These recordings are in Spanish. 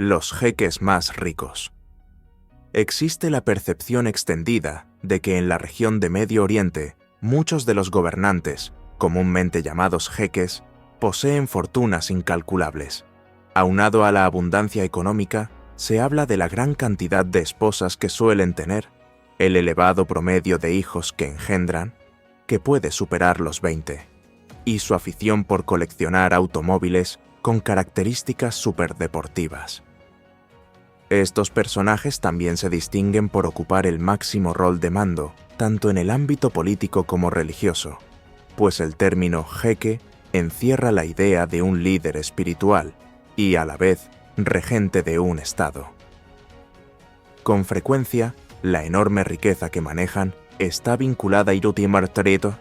Los jeques más ricos. Existe la percepción extendida de que en la región de Medio Oriente, muchos de los gobernantes, comúnmente llamados jeques, poseen fortunas incalculables. Aunado a la abundancia económica, se habla de la gran cantidad de esposas que suelen tener, el elevado promedio de hijos que engendran, que puede superar los 20, y su afición por coleccionar automóviles con características superdeportivas. Estos personajes también se distinguen por ocupar el máximo rol de mando, tanto en el ámbito político como religioso, pues el término jeque encierra la idea de un líder espiritual y, a la vez, regente de un estado. Con frecuencia, la enorme riqueza que manejan está vinculada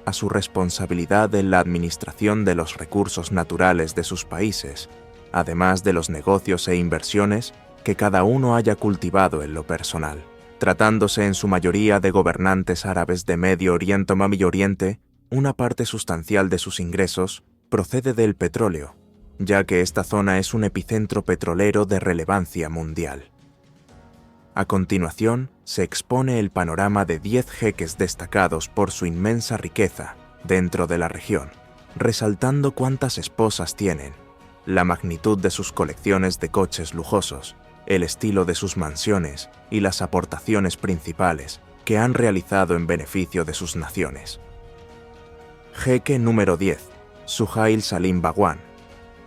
a su responsabilidad en la administración de los recursos naturales de sus países, además de los negocios e inversiones que cada uno haya cultivado en lo personal. Tratándose en su mayoría de gobernantes árabes de Medio Oriente, una parte sustancial de sus ingresos procede del petróleo, ya que esta zona es un epicentro petrolero de relevancia mundial. A continuación, se expone el panorama de 10 jeques destacados por su inmensa riqueza dentro de la región, resaltando cuántas esposas tienen, la magnitud de sus colecciones de coches lujosos, el estilo de sus mansiones y las aportaciones principales que han realizado en beneficio de sus naciones. Jeque número 10, Suhail Salim Bhagwan.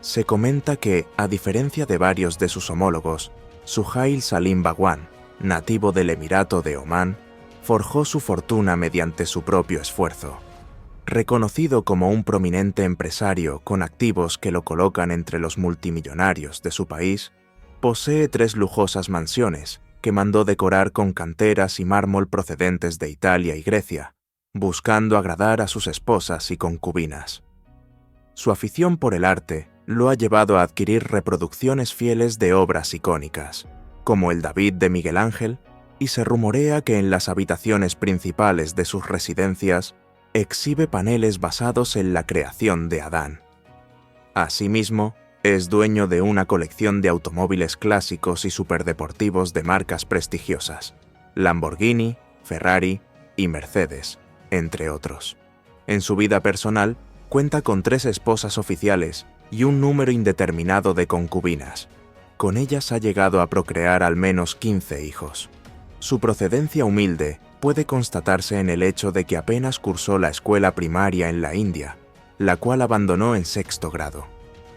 Se comenta que, a diferencia de varios de sus homólogos, Suhail Salim Bhagwan, nativo del Emirato de Omán, forjó su fortuna mediante su propio esfuerzo. Reconocido como un prominente empresario con activos que lo colocan entre los multimillonarios de su país, posee 3 lujosas mansiones que mandó decorar con canteras y mármol procedentes de Italia y Grecia, buscando agradar a sus esposas y concubinas. Su afición por el arte lo ha llevado a adquirir reproducciones fieles de obras icónicas, como el David de Miguel Ángel, y se rumorea que en las habitaciones principales de sus residencias exhibe paneles basados en la creación de Adán. Asimismo, es dueño de una colección de automóviles clásicos y superdeportivos de marcas prestigiosas, Lamborghini, Ferrari y Mercedes, entre otros. En su vida personal, cuenta con 3 esposas oficiales y un número indeterminado de concubinas. Con ellas ha llegado a procrear al menos 15 hijos. Su procedencia humilde puede constatarse en el hecho de que apenas cursó la escuela primaria en la India, la cual abandonó en 6º grado.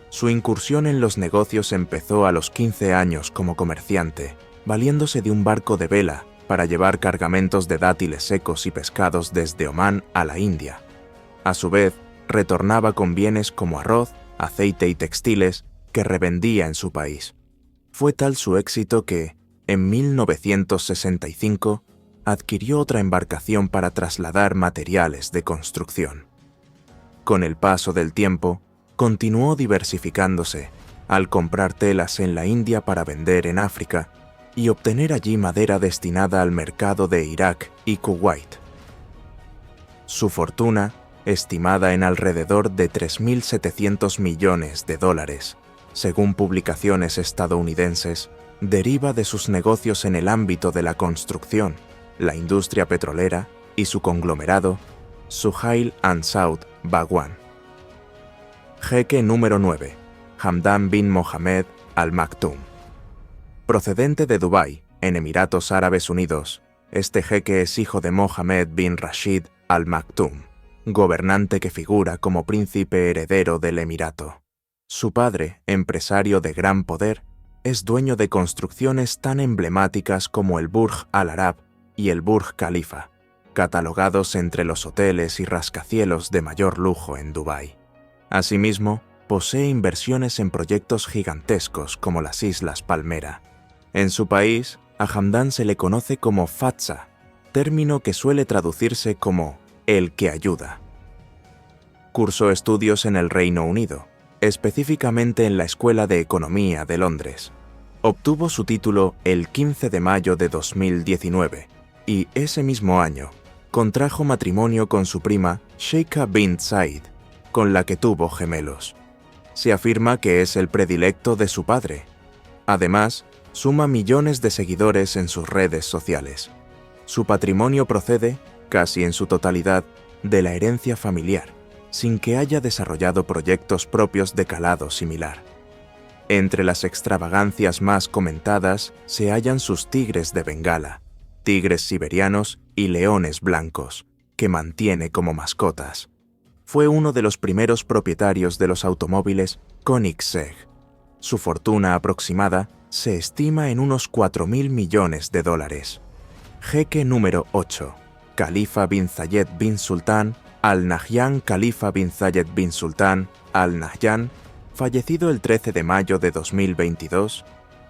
Su incursión en los negocios empezó a los 15 años como comerciante, valiéndose de un barco de vela para llevar cargamentos de dátiles secos y pescados desde Omán a la India. A su vez, retornaba con bienes como arroz, aceite y textiles que revendía en su país. Fue tal su éxito que, en 1965, adquirió otra embarcación para trasladar materiales de construcción. Con el paso del tiempo, continuó diversificándose al comprar telas en la India para vender en África y obtener allí madera destinada al mercado de Irak y Kuwait. Su fortuna, estimada en alrededor de 3.700 millones de dólares, según publicaciones estadounidenses, deriva de sus negocios en el ámbito de la construcción, la industria petrolera y su conglomerado, Suhail and Saud Bhagwan. Jeque número 9, Hamdan bin Mohammed Al Maktoum. Procedente de Dubái, en Emiratos Árabes Unidos, este jeque es hijo de Mohammed bin Rashid Al Maktoum, gobernante que figura como príncipe heredero del emirato. Su padre, empresario de gran poder, es dueño de construcciones tan emblemáticas como el Burj Al Arab y el Burj Khalifa, catalogados entre los hoteles y rascacielos de mayor lujo en Dubái. Asimismo, posee inversiones en proyectos gigantescos como las Islas Palmera. En su país, a Hamdan se le conoce como Fatsa, término que suele traducirse como «el que ayuda». Cursó estudios en el Reino Unido, específicamente en la Escuela de Economía de Londres. Obtuvo su título el 15 de mayo de 2019 y, ese mismo año, contrajo matrimonio con su prima Sheikha bint Said, con la que tuvo gemelos. Se afirma que es el predilecto de su padre. Además, suma millones de seguidores en sus redes sociales. Su patrimonio procede, casi en su totalidad, de la herencia familiar, sin que haya desarrollado proyectos propios de calado similar. Entre las extravagancias más comentadas se hallan sus tigres de Bengala, tigres siberianos y leones blancos, que mantiene como mascotas. Fue uno de los primeros propietarios de los automóviles Koenigsegg. Su fortuna aproximada se estima en unos 4.000 millones de dólares. Jeque número 8. Khalifa bin Zayed bin Sultan Al Nahyan. Khalifa bin Zayed bin Sultan Al Nahyan, fallecido el 13 de mayo de 2022,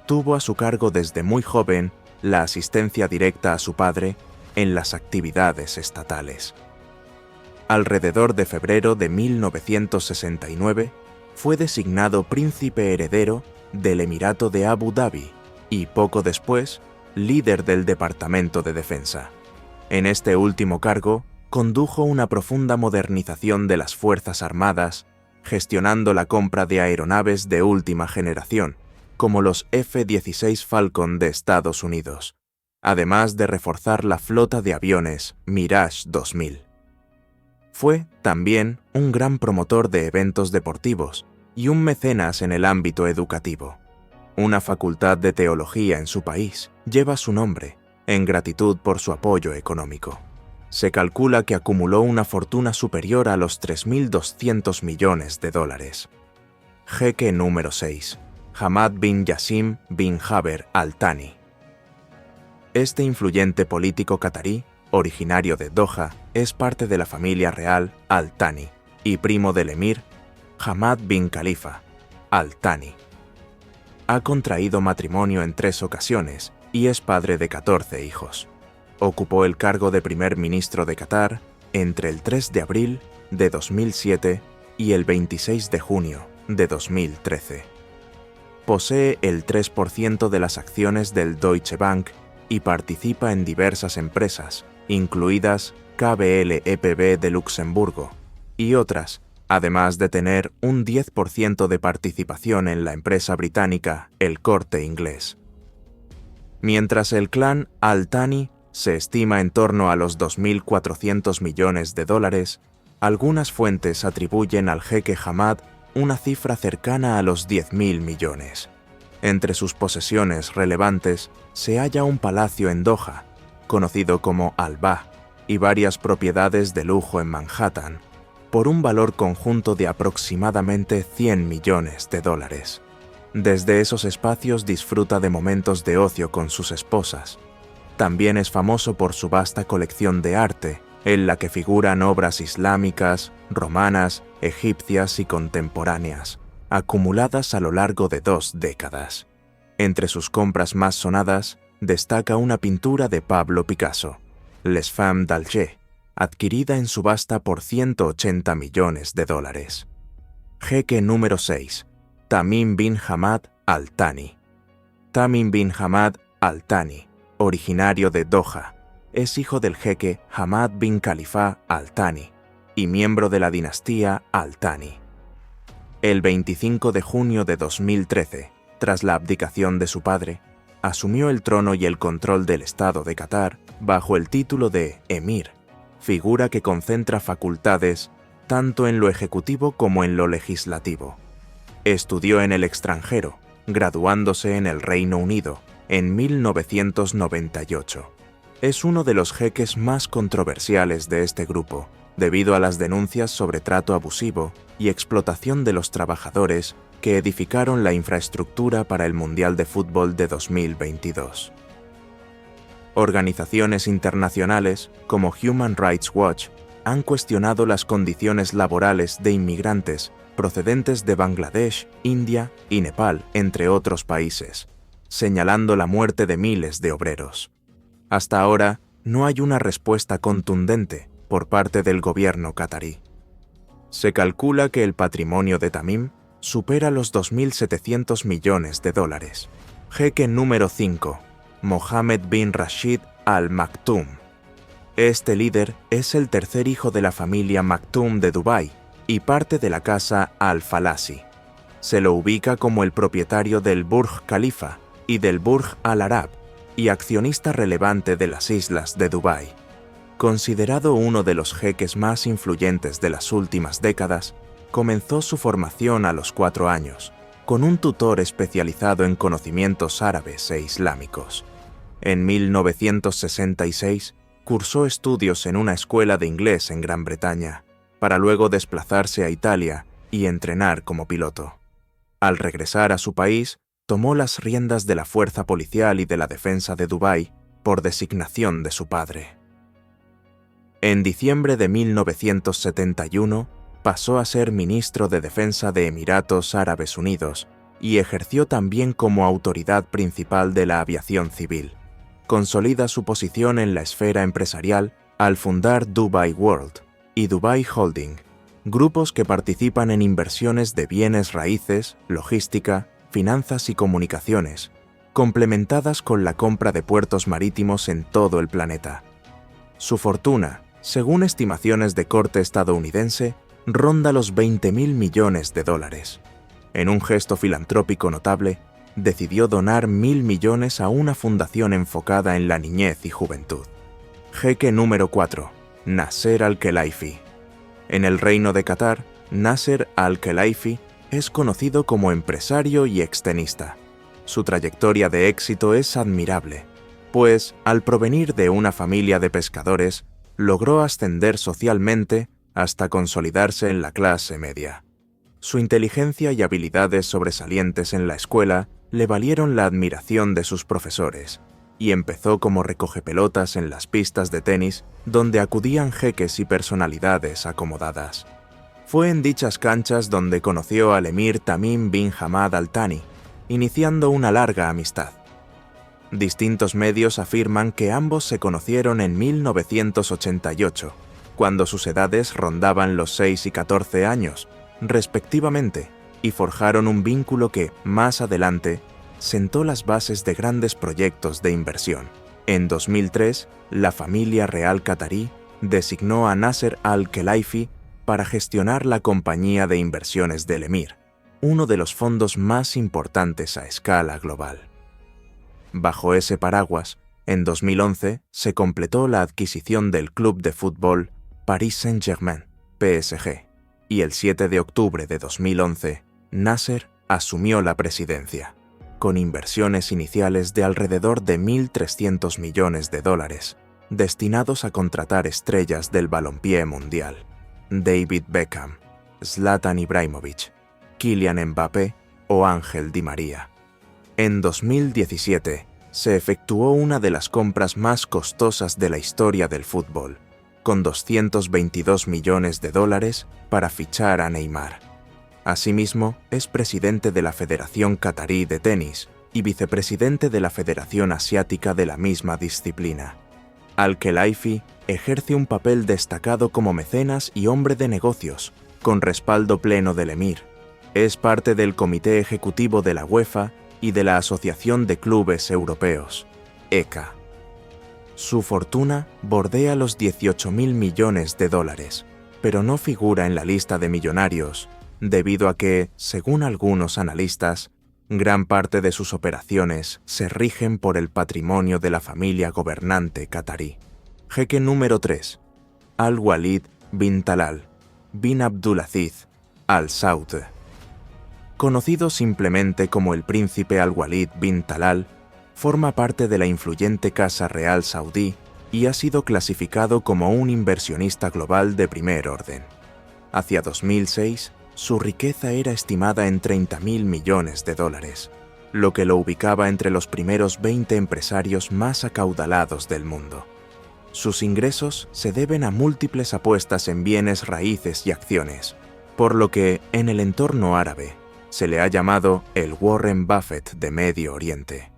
tuvo a su cargo desde muy joven la asistencia directa a su padre en las actividades estatales. Alrededor de febrero de 1969, fue designado príncipe heredero del Emirato de Abu Dhabi y poco después, líder del Departamento de Defensa. En este último cargo, condujo una profunda modernización de las Fuerzas Armadas, gestionando la compra de aeronaves de última generación, como los F-16 Falcon de Estados Unidos, además de reforzar la flota de aviones Mirage 2000. Fue, también, un gran promotor de eventos deportivos y un mecenas en el ámbito educativo. Una facultad de teología en su país lleva su nombre, en gratitud por su apoyo económico. Se calcula que acumuló una fortuna superior a los 3.200 millones de dólares. Jeque número 6. Hamad bin Jassim bin Jaber Al Thani. Este influyente político catarí, originario de Doha, es parte de la familia real Al Thani y primo del emir Hamad bin Khalifa Al Thani. Ha contraído matrimonio en 3 ocasiones y es padre de 14 hijos. Ocupó el cargo de primer ministro de Qatar entre el 3 de abril de 2007 y el 26 de junio de 2013. Posee el 3% de las acciones del Deutsche Bank y participa en diversas empresas, incluidas KBL EPB de Luxemburgo y otras, además de tener un 10% de participación en la empresa británica El Corte Inglés. Mientras el clan Al Thani se estima en torno a los 2.400 millones de dólares, algunas fuentes atribuyen al jeque Hamad una cifra cercana a los 10.000 millones. Entre sus posesiones relevantes se halla un palacio en Doha, conocido como Al-Ba, y varias propiedades de lujo en Manhattan, por un valor conjunto de aproximadamente 100 millones de dólares. Desde esos espacios disfruta de momentos de ocio con sus esposas. También es famoso por su vasta colección de arte, en la que figuran obras islámicas, romanas, egipcias y contemporáneas, acumuladas a lo largo de 2 décadas. Entre sus compras más sonadas, destaca una pintura de Pablo Picasso, Les Femmes d'Alger, adquirida en subasta por 180 millones de dólares. Jeque número 6. Tamim bin Hamad Al Thani. Tamim bin Hamad Al Thani, originario de Doha, es hijo del jeque Hamad bin Khalifa Al Thani y miembro de la dinastía Al Thani. El 25 de junio de 2013, tras la abdicación de su padre, asumió el trono y el control del Estado de Qatar bajo el título de emir, figura que concentra facultades tanto en lo ejecutivo como en lo legislativo. Estudió en el extranjero, graduándose en el Reino Unido en 1998. Es uno de los jeques más controversiales de este grupo, debido a las denuncias sobre trato abusivo y explotación de los trabajadores que edificaron la infraestructura para el Mundial de Fútbol de 2022. Organizaciones internacionales como Human Rights Watch han cuestionado las condiciones laborales de inmigrantes procedentes de Bangladesh, India y Nepal, entre otros países, señalando la muerte de miles de obreros. Hasta ahora, no hay una respuesta contundente por parte del gobierno catarí. Se calcula que el patrimonio de Tamim supera los 2.700 millones de dólares. Jeque número 5. Mohammed bin Rashid Al Maktoum. Este líder es el tercer hijo de la familia Maktoum de Dubái y parte de la casa Al Falasi. Se lo ubica como el propietario del Burj Khalifa y del Burj Al Arab y accionista relevante de las islas de Dubái. Considerado uno de los jeques más influyentes de las últimas décadas, comenzó su formación a los 4 años, con un tutor especializado en conocimientos árabes e islámicos. En 1966, cursó estudios en una escuela de inglés en Gran Bretaña, para luego desplazarse a Italia y entrenar como piloto. Al regresar a su país, tomó las riendas de la fuerza policial y de la defensa de Dubái por designación de su padre. En diciembre de 1971, pasó a ser ministro de Defensa de Emiratos Árabes Unidos y ejerció también como autoridad principal de la aviación civil. Consolida su posición en la esfera empresarial al fundar Dubai World y Dubai Holding, grupos que participan en inversiones de bienes raíces, logística, finanzas y comunicaciones, complementadas con la compra de puertos marítimos en todo el planeta. Su fortuna, según estimaciones de corte estadounidense, ronda los $20.000 millones. En un gesto filantrópico notable, decidió donar 1.000 millones a una fundación enfocada en la niñez y juventud. Jeque número 4. Nasser Al-Khelaifi. En el Reino de Qatar, Nasser Al-Khelaifi es conocido como empresario y extenista. Su trayectoria de éxito es admirable, pues, al provenir de una familia de pescadores, logró ascender socialmente hasta consolidarse en la clase media. Su inteligencia y habilidades sobresalientes en la escuela le valieron la admiración de sus profesores, y empezó como recogepelotas en las pistas de tenis donde acudían jeques y personalidades acomodadas. Fue en dichas canchas donde conoció al emir Tamim bin Hamad Al Thani, iniciando una larga amistad. Distintos medios afirman que ambos se conocieron en 1988, cuando sus edades rondaban los 6 y 14 años, respectivamente, y forjaron un vínculo que, más adelante, sentó las bases de grandes proyectos de inversión. En 2003, la familia real catarí designó a Nasser Al-Khelaifi para gestionar la compañía de inversiones del emir, uno de los fondos más importantes a escala global. Bajo ese paraguas, en 2011 se completó la adquisición del club de fútbol Paris Saint-Germain, PSG, y el 7 de octubre de 2011, Nasser asumió la presidencia, con inversiones iniciales de alrededor de $1.300 millones, destinados a contratar estrellas del balompié mundial: David Beckham, Zlatan Ibrahimovic, Kylian Mbappé o Ángel Di María. En 2017, se efectuó una de las compras más costosas de la historia del fútbol, con $222 millones para fichar a Neymar. Asimismo, es presidente de la Federación Catarí de Tenis y vicepresidente de la Federación Asiática de la misma disciplina. Al-Khelaifi ejerce un papel destacado como mecenas y hombre de negocios, con respaldo pleno del emir. Es parte del Comité Ejecutivo de la UEFA y de la Asociación de Clubes Europeos, ECA. Su fortuna bordea los $18.000 millones, pero no figura en la lista de millonarios, debido a que, según algunos analistas, gran parte de sus operaciones se rigen por el patrimonio de la familia gobernante catarí. Jeque número 3. Al-Walid bin Talal bin Abdulaziz Al Saud. Conocido simplemente como el príncipe Al-Walid bin Talal, forma parte de la influyente Casa Real Saudí y ha sido clasificado como un inversionista global de primer orden. Hacia 2006, su riqueza era estimada en $30.000 millones, lo que lo ubicaba entre los primeros 20 empresarios más acaudalados del mundo. Sus ingresos se deben a múltiples apuestas en bienes raíces y acciones, por lo que, en el entorno árabe, se le ha llamado el Warren Buffett de Medio Oriente.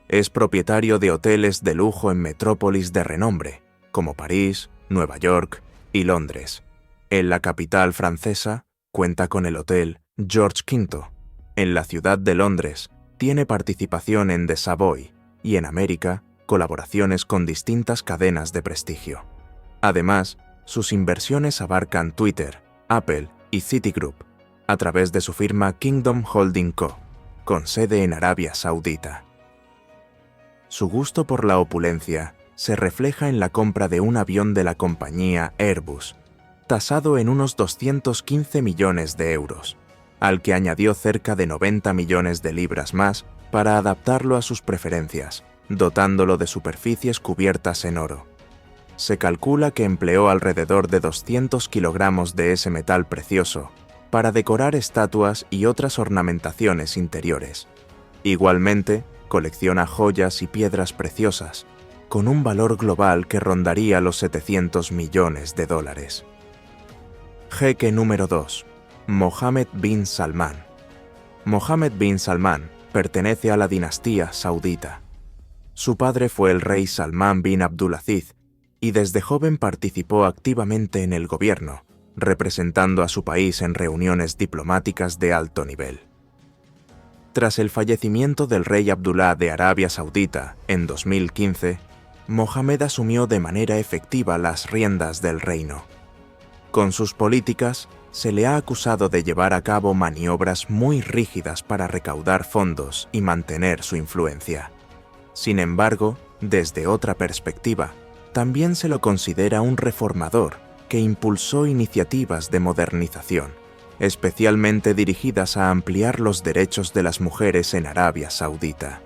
Es propietario de hoteles de lujo en metrópolis de renombre, como París, Nueva York y Londres. En la capital francesa, cuenta con el Hotel George V. En la ciudad de Londres, tiene participación en The Savoy y en América, colaboraciones con distintas cadenas de prestigio. Además, sus inversiones abarcan Twitter, Apple y Citigroup, a través de su firma Kingdom Holding Co., con sede en Arabia Saudita. Su gusto por la opulencia se refleja en la compra de un avión de la compañía Airbus, tasado en unos 215 millones de euros, al que añadió cerca de 90 millones de libras más para adaptarlo a sus preferencias, dotándolo de superficies cubiertas en oro. Se calcula que empleó alrededor de 200 kilogramos de ese metal precioso para decorar estatuas y otras ornamentaciones interiores. Igualmente, colecciona joyas y piedras preciosas, con un valor global que rondaría los 700 millones de dólares. Jeque número 2. Mohammed bin Salman. Mohammed bin Salman pertenece a la dinastía saudita. Su padre fue el rey Salman bin Abdulaziz y desde joven participó activamente en el gobierno, representando a su país en reuniones diplomáticas de alto nivel. Tras el fallecimiento del rey Abdullah de Arabia Saudita en 2015, Mohammed asumió de manera efectiva las riendas del reino. Con sus políticas, se le ha acusado de llevar a cabo maniobras muy rígidas para recaudar fondos y mantener su influencia. Sin embargo, desde otra perspectiva, también se lo considera un reformador que impulsó iniciativas de modernización, especialmente dirigidas a ampliar los derechos de las mujeres en Arabia Saudita.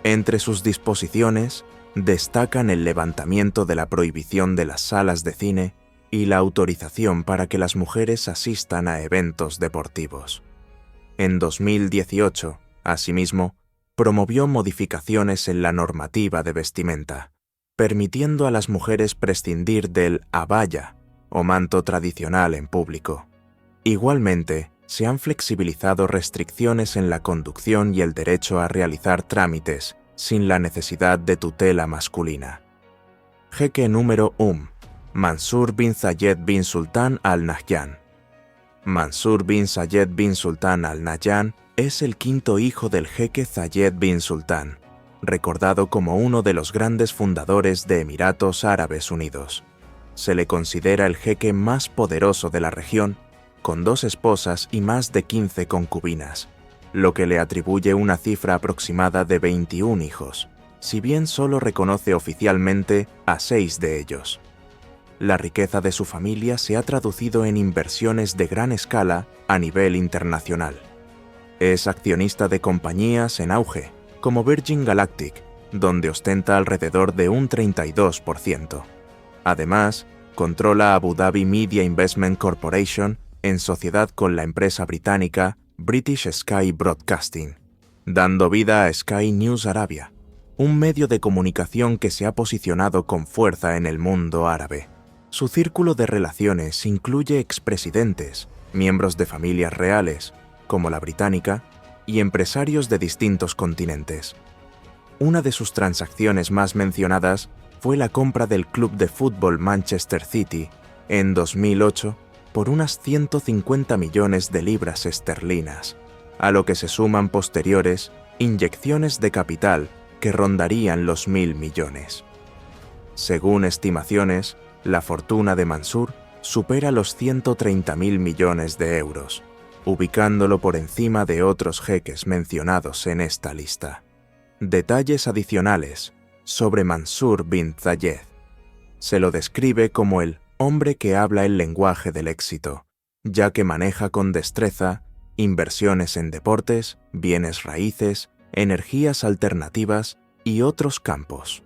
Entre sus disposiciones, destacan el levantamiento de la prohibición de las salas de cine y la autorización para que las mujeres asistan a eventos deportivos. En 2018, asimismo, promovió modificaciones en la normativa de vestimenta, permitiendo a las mujeres prescindir del abaya o manto tradicional en público. Igualmente, se han flexibilizado restricciones en la conducción y el derecho a realizar trámites sin la necesidad de tutela masculina. Jeque número 1. Mansur bin Zayed bin Sultan Al Nahyan. Mansur bin Zayed bin Sultan Al Nahyan es el quinto hijo del jeque Zayed bin Sultan, recordado como uno de los grandes fundadores de Emiratos Árabes Unidos. Se le considera el jeque más poderoso de la región, con 2 esposas y más de 15 concubinas, lo que le atribuye una cifra aproximada de 21 hijos, si bien solo reconoce oficialmente a 6 de ellos. La riqueza de su familia se ha traducido en inversiones de gran escala a nivel internacional. Es accionista de compañías en auge, como Virgin Galactic, donde ostenta alrededor de un 32%. Además, controla Abu Dhabi Media Investment Corporation en sociedad con la empresa británica British Sky Broadcasting, dando vida a Sky News Arabia, un medio de comunicación que se ha posicionado con fuerza en el mundo árabe. Su círculo de relaciones incluye expresidentes, miembros de familias reales, como la británica, y empresarios de distintos continentes. Una de sus transacciones más mencionadas fue la compra del club de fútbol Manchester City en 2008 por unas 150 millones de libras esterlinas, a lo que se suman posteriores inyecciones de capital que rondarían los 1.000 millones. Según estimaciones, la fortuna de Mansur supera los 130.000 millones de euros, ubicándolo por encima de otros jeques mencionados en esta lista. Detalles adicionales sobre Mansur bin Zayed. Se lo describe como el hombre que habla el lenguaje del éxito, ya que maneja con destreza inversiones en deportes, bienes raíces, energías alternativas y otros campos.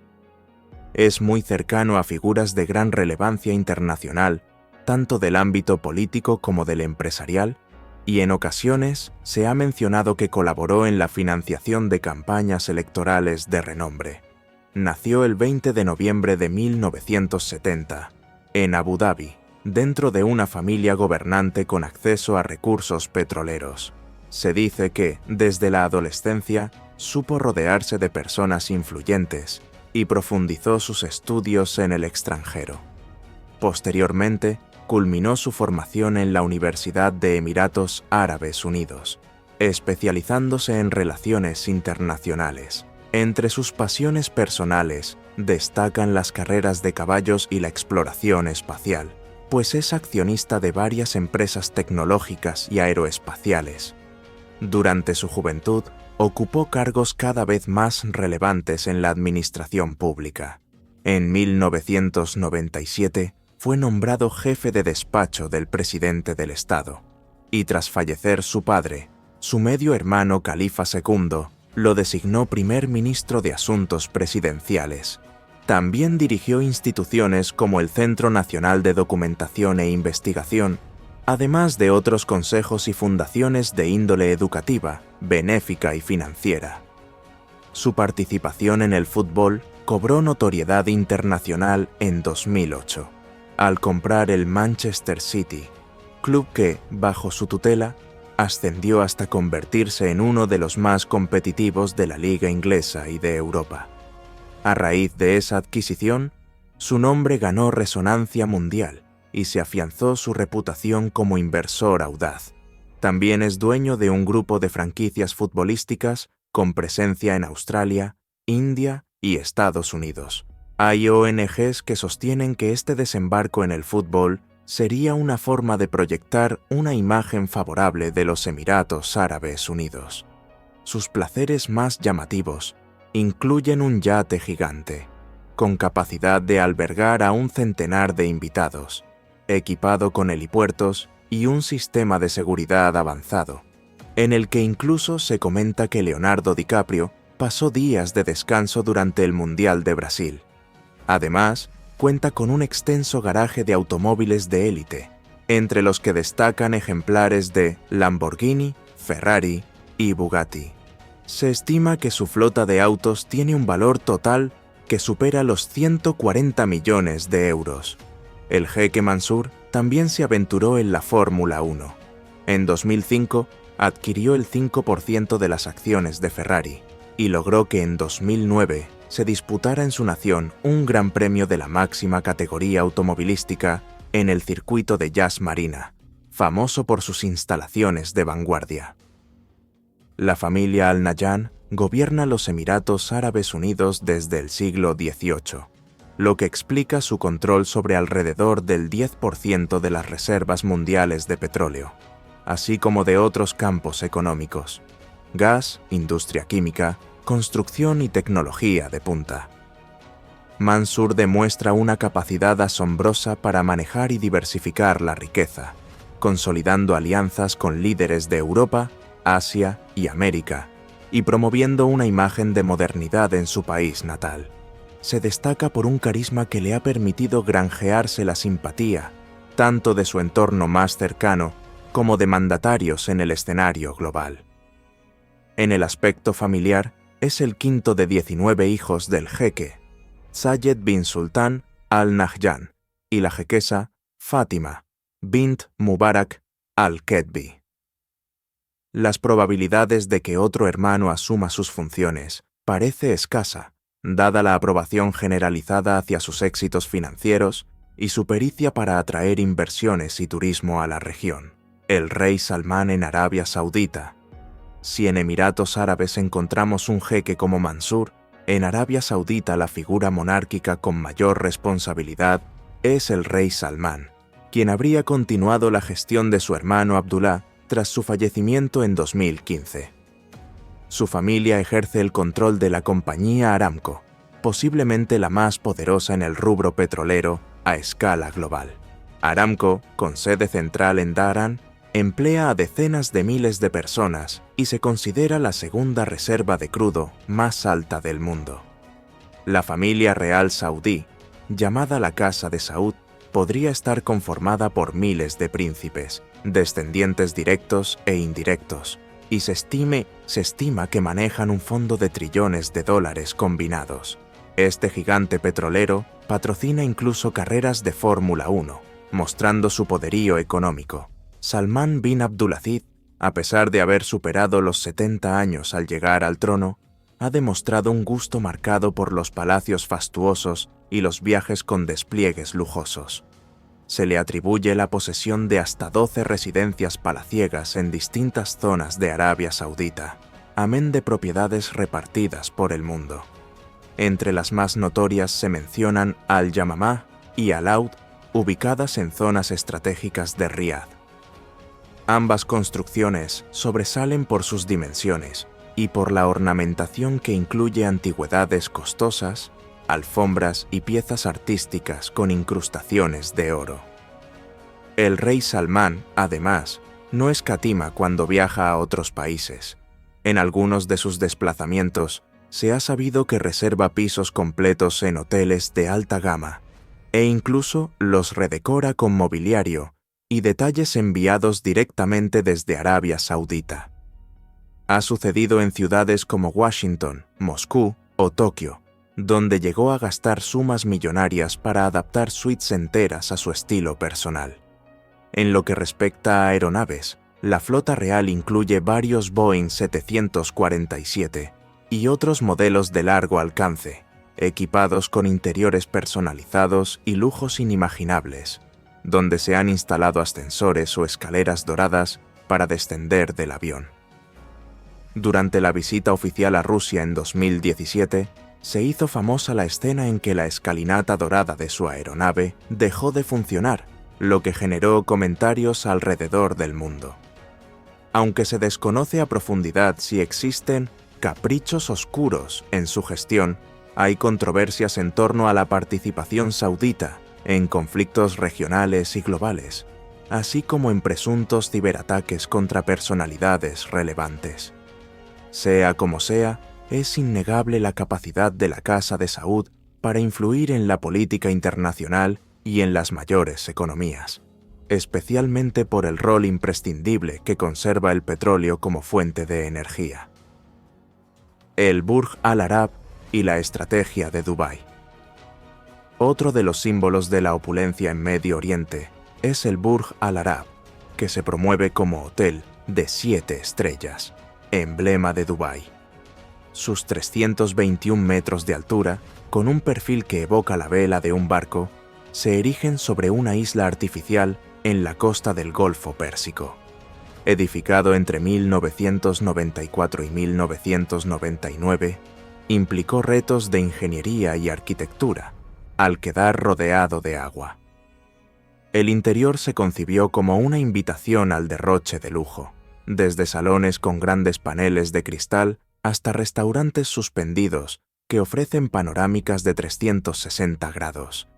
Es muy cercano a figuras de gran relevancia internacional, tanto del ámbito político como del empresarial, y en ocasiones se ha mencionado que colaboró en la financiación de campañas electorales de renombre. Nació el 20 de noviembre de 1970, en Abu Dhabi, dentro de una familia gobernante con acceso a recursos petroleros. Se dice que, desde la adolescencia, supo rodearse de personas influyentes y profundizó sus estudios en el extranjero. Posteriormente, culminó su formación en la Universidad de Emiratos Árabes Unidos, especializándose en relaciones internacionales. Entre sus pasiones personales destacan las carreras de caballos y la exploración espacial, pues es accionista de varias empresas tecnológicas y aeroespaciales. Durante su juventud, ocupó cargos cada vez más relevantes en la administración pública. En 1997 fue nombrado jefe de despacho del presidente del Estado, y tras fallecer su padre, su medio hermano Califa II lo designó primer ministro de Asuntos Presidenciales. También dirigió instituciones como el Centro Nacional de Documentación e Investigación, además de otros consejos y fundaciones de índole educativa, benéfica y financiera. Su participación en el fútbol cobró notoriedad internacional en 2008, al comprar el Manchester City, club que, bajo su tutela, ascendió hasta convertirse en uno de los más competitivos de la liga inglesa y de Europa. A raíz de esa adquisición, su nombre ganó resonancia mundial y se afianzó su reputación como inversor audaz. También es dueño de un grupo de franquicias futbolísticas con presencia en Australia, India y Estados Unidos. Hay ONGs que sostienen que este desembarco en el fútbol sería una forma de proyectar una imagen favorable de los Emiratos Árabes Unidos. Sus placeres más llamativos incluyen un yate gigante, con capacidad de albergar a 100 de invitados, equipado con helipuertos y un sistema de seguridad avanzado, en el que incluso se comenta que Leonardo DiCaprio pasó días de descanso durante el Mundial de Brasil. Además, cuenta con un extenso garaje de automóviles de élite, entre los que destacan ejemplares de Lamborghini, Ferrari y Bugatti. Se estima que su flota de autos tiene un valor total que supera los 140 millones de euros. El jeque Mansur también se aventuró en la Fórmula 1. En 2005 adquirió el 5% de las acciones de Ferrari y logró que en 2009 se disputara en su nación un gran premio de la máxima categoría automovilística en el circuito de Yas Marina, famoso por sus instalaciones de vanguardia. La familia Al Nahyan gobierna los Emiratos Árabes Unidos desde el siglo XVIII, lo que explica su control sobre alrededor del 10% de las reservas mundiales de petróleo, así como de otros campos económicos: gas, industria química, construcción y tecnología de punta. Mansur demuestra una capacidad asombrosa para manejar y diversificar la riqueza, consolidando alianzas con líderes de Europa, Asia y América, y promoviendo una imagen de modernidad en su país natal. Se destaca por un carisma que le ha permitido granjearse la simpatía, tanto de su entorno más cercano como de mandatarios en el escenario global. En el aspecto familiar, es el quinto de 19 hijos del jeque, Zayed bin Sultan Al Nahyan, y la jequesa Fátima bint Mubarak Al-Ketbi. Las probabilidades de que otro hermano asuma sus funciones parece escasa, dada la aprobación generalizada hacia sus éxitos financieros y su pericia para atraer inversiones y turismo a la región. El rey Salmán en Arabia Saudita. Si en Emiratos Árabes encontramos un jeque como Mansur, en Arabia Saudita la figura monárquica con mayor responsabilidad es el rey Salmán, quien habría continuado la gestión de su hermano Abdullah tras su fallecimiento en 2015. Su familia ejerce el control de la compañía Aramco, posiblemente la más poderosa en el rubro petrolero a escala global. Aramco, con sede central en Dhahran, emplea a decenas de miles de personas y se considera la segunda reserva de crudo más alta del mundo. La familia real saudí, llamada la Casa de Saud, podría estar conformada por miles de príncipes, descendientes directos e indirectos, y se estima que manejan un fondo de trillones de dólares combinados. Este gigante petrolero patrocina incluso carreras de Fórmula 1, mostrando su poderío económico. Salmán bin Abdulaziz, a pesar de haber superado los 70 años al llegar al trono, ha demostrado un gusto marcado por los palacios fastuosos y los viajes con despliegues lujosos. Se le atribuye la posesión de hasta 12 residencias palaciegas en distintas zonas de Arabia Saudita, amén de propiedades repartidas por el mundo. Entre las más notorias se mencionan Al-Yamamah y Al-Aud, ubicadas en zonas estratégicas de Riad. Ambas construcciones sobresalen por sus dimensiones y por la ornamentación que incluye antigüedades costosas, alfombras y piezas artísticas con incrustaciones de oro. El rey Salmán, además, no escatima cuando viaja a otros países. En algunos de sus desplazamientos se ha sabido que reserva pisos completos en hoteles de alta gama e incluso los redecora con mobiliario y detalles enviados directamente desde Arabia Saudita. Ha sucedido en ciudades como Washington, Moscú o Tokio, donde llegó a gastar sumas millonarias para adaptar suites enteras a su estilo personal. En lo que respecta a aeronaves, la flota real incluye varios Boeing 747 y otros modelos de largo alcance, equipados con interiores personalizados y lujos inimaginables, donde se han instalado ascensores o escaleras doradas para descender del avión. Durante la visita oficial a Rusia en 2017, se hizo famosa la escena en que la escalinata dorada de su aeronave dejó de funcionar, lo que generó comentarios alrededor del mundo. Aunque se desconoce a profundidad si existen caprichos oscuros en su gestión, hay controversias en torno a la participación saudita en conflictos regionales y globales, así como en presuntos ciberataques contra personalidades relevantes. Sea como sea, es innegable la capacidad de la Casa de Saud para influir en la política internacional y en las mayores economías, especialmente por el rol imprescindible que conserva el petróleo como fuente de energía. El Burj Al Arab y la estrategia de Dubái. Otro de los símbolos de la opulencia en Medio Oriente es el Burj Al Arab, que se promueve como hotel de 7 estrellas, emblema de Dubái. Sus 321 metros de altura, con un perfil que evoca la vela de un barco, se erigen sobre una isla artificial en la costa del Golfo Pérsico. Edificado entre 1994 y 1999, implicó retos de ingeniería y arquitectura, al quedar rodeado de agua. El interior se concibió como una invitación al derroche de lujo, desde salones con grandes paneles de cristal hasta restaurantes suspendidos que ofrecen panorámicas de 360 grados.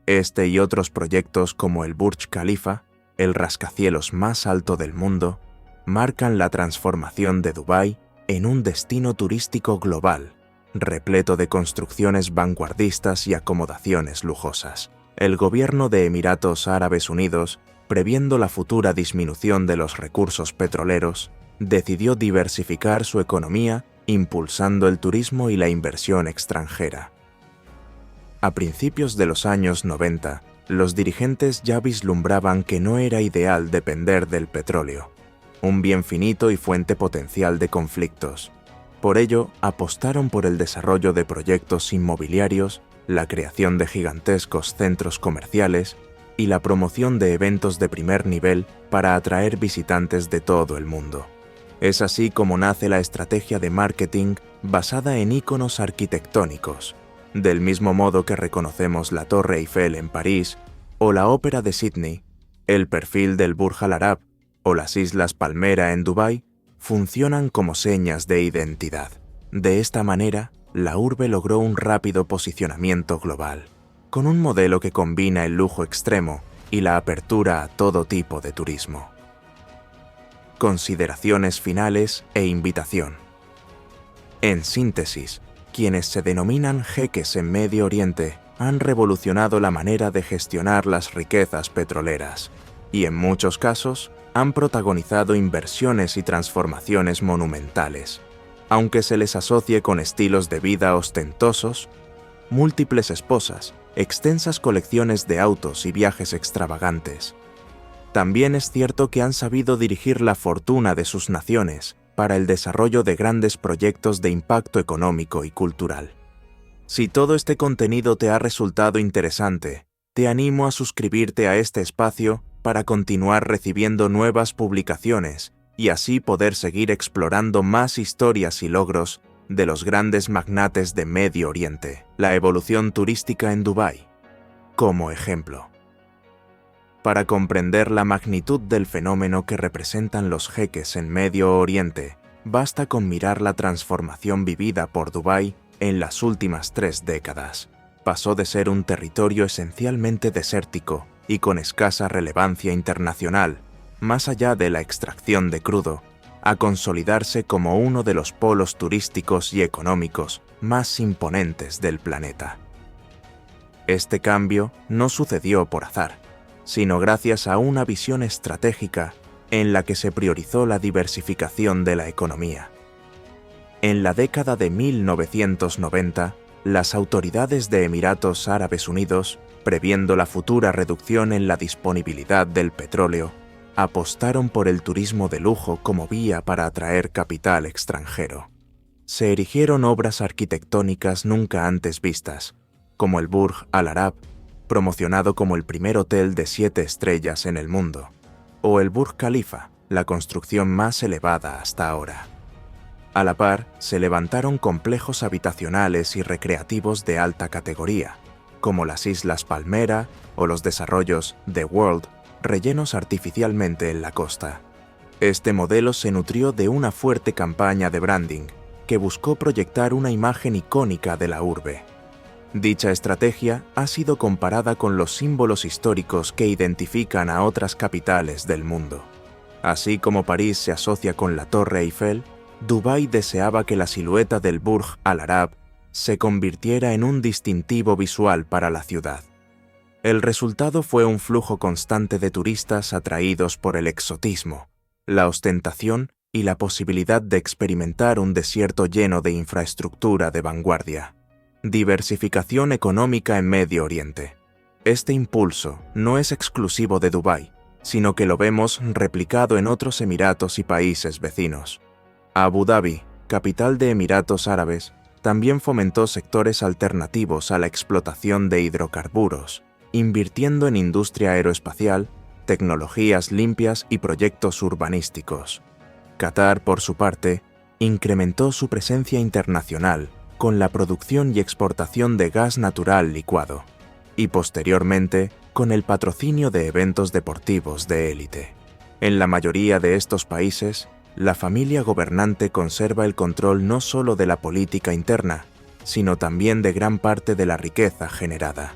Este y otros proyectos como el Burj Khalifa, el rascacielos más alto del mundo, marcan la transformación de Dubái en un destino turístico global, repleto de construcciones vanguardistas y acomodaciones lujosas. El gobierno de Emiratos Árabes Unidos, previendo la futura disminución de los recursos petroleros, decidió diversificar su economía impulsando el turismo y la inversión extranjera. A principios de los años 90, los dirigentes ya vislumbraban que no era ideal depender del petróleo, un bien finito y fuente potencial de conflictos. Por ello, apostaron por el desarrollo de proyectos inmobiliarios, la creación de gigantescos centros comerciales y la promoción de eventos de primer nivel para atraer visitantes de todo el mundo. Es así como nace la estrategia de marketing basada en íconos arquitectónicos, del mismo modo que reconocemos la Torre Eiffel en París o la Ópera de Sídney, el perfil del Burj Al Arab o las Islas Palmera en Dubái funcionan como señas de identidad. De esta manera, la urbe logró un rápido posicionamiento global, con un modelo que combina el lujo extremo y la apertura a todo tipo de turismo. Consideraciones finales e invitación. En síntesis, quienes se denominan jeques en Medio Oriente han revolucionado la manera de gestionar las riquezas petroleras y, en muchos casos, han protagonizado inversiones y transformaciones monumentales, aunque se les asocie con estilos de vida ostentosos, múltiples esposas, extensas colecciones de autos y viajes extravagantes. También es cierto que han sabido dirigir la fortuna de sus naciones para el desarrollo de grandes proyectos de impacto económico y cultural. Si todo este contenido te ha resultado interesante, te animo a suscribirte a este espacio para continuar recibiendo nuevas publicaciones y así poder seguir explorando más historias y logros de los grandes magnates de Medio Oriente. La evolución turística en Dubái, como ejemplo. Para comprender la magnitud del fenómeno que representan los jeques en Medio Oriente, basta con mirar la transformación vivida por Dubái en las últimas 3 décadas. Pasó de ser un territorio esencialmente desértico y con escasa relevancia internacional, más allá de la extracción de crudo, a consolidarse como uno de los polos turísticos y económicos más imponentes del planeta. Este cambio no sucedió por azar, sino gracias a una visión estratégica en la que se priorizó la diversificación de la economía. En la década de 1990, las autoridades de Emiratos Árabes Unidos, previendo la futura reducción en la disponibilidad del petróleo, apostaron por el turismo de lujo como vía para atraer capital extranjero. Se erigieron obras arquitectónicas nunca antes vistas, como el Burj Al Arab, promocionado como el primer hotel de 7 estrellas en el mundo, o el Burj Khalifa, la construcción más elevada hasta ahora. A la par, se levantaron complejos habitacionales y recreativos de alta categoría, como las Islas Palmera o los desarrollos The World, rellenos artificialmente en la costa. Este modelo se nutrió de una fuerte campaña de branding que buscó proyectar una imagen icónica de la urbe. Dicha estrategia ha sido comparada con los símbolos históricos que identifican a otras capitales del mundo. Así como París se asocia con la Torre Eiffel, Dubái deseaba que la silueta del Burj Al Arab se convirtiera en un distintivo visual para la ciudad. El resultado fue un flujo constante de turistas atraídos por el exotismo, la ostentación y la posibilidad de experimentar un desierto lleno de infraestructura de vanguardia. Diversificación económica en Medio Oriente. Este impulso no es exclusivo de Dubái, sino que lo vemos replicado en otros emiratos y países vecinos. Abu Dhabi, capital de Emiratos Árabes, también fomentó sectores alternativos a la explotación de hidrocarburos, invirtiendo en industria aeroespacial, tecnologías limpias y proyectos urbanísticos. Qatar, por su parte, incrementó su presencia internacional con la producción y exportación de gas natural licuado, y posteriormente con el patrocinio de eventos deportivos de élite. En la mayoría de estos países, la familia gobernante conserva el control no solo de la política interna, sino también de gran parte de la riqueza generada.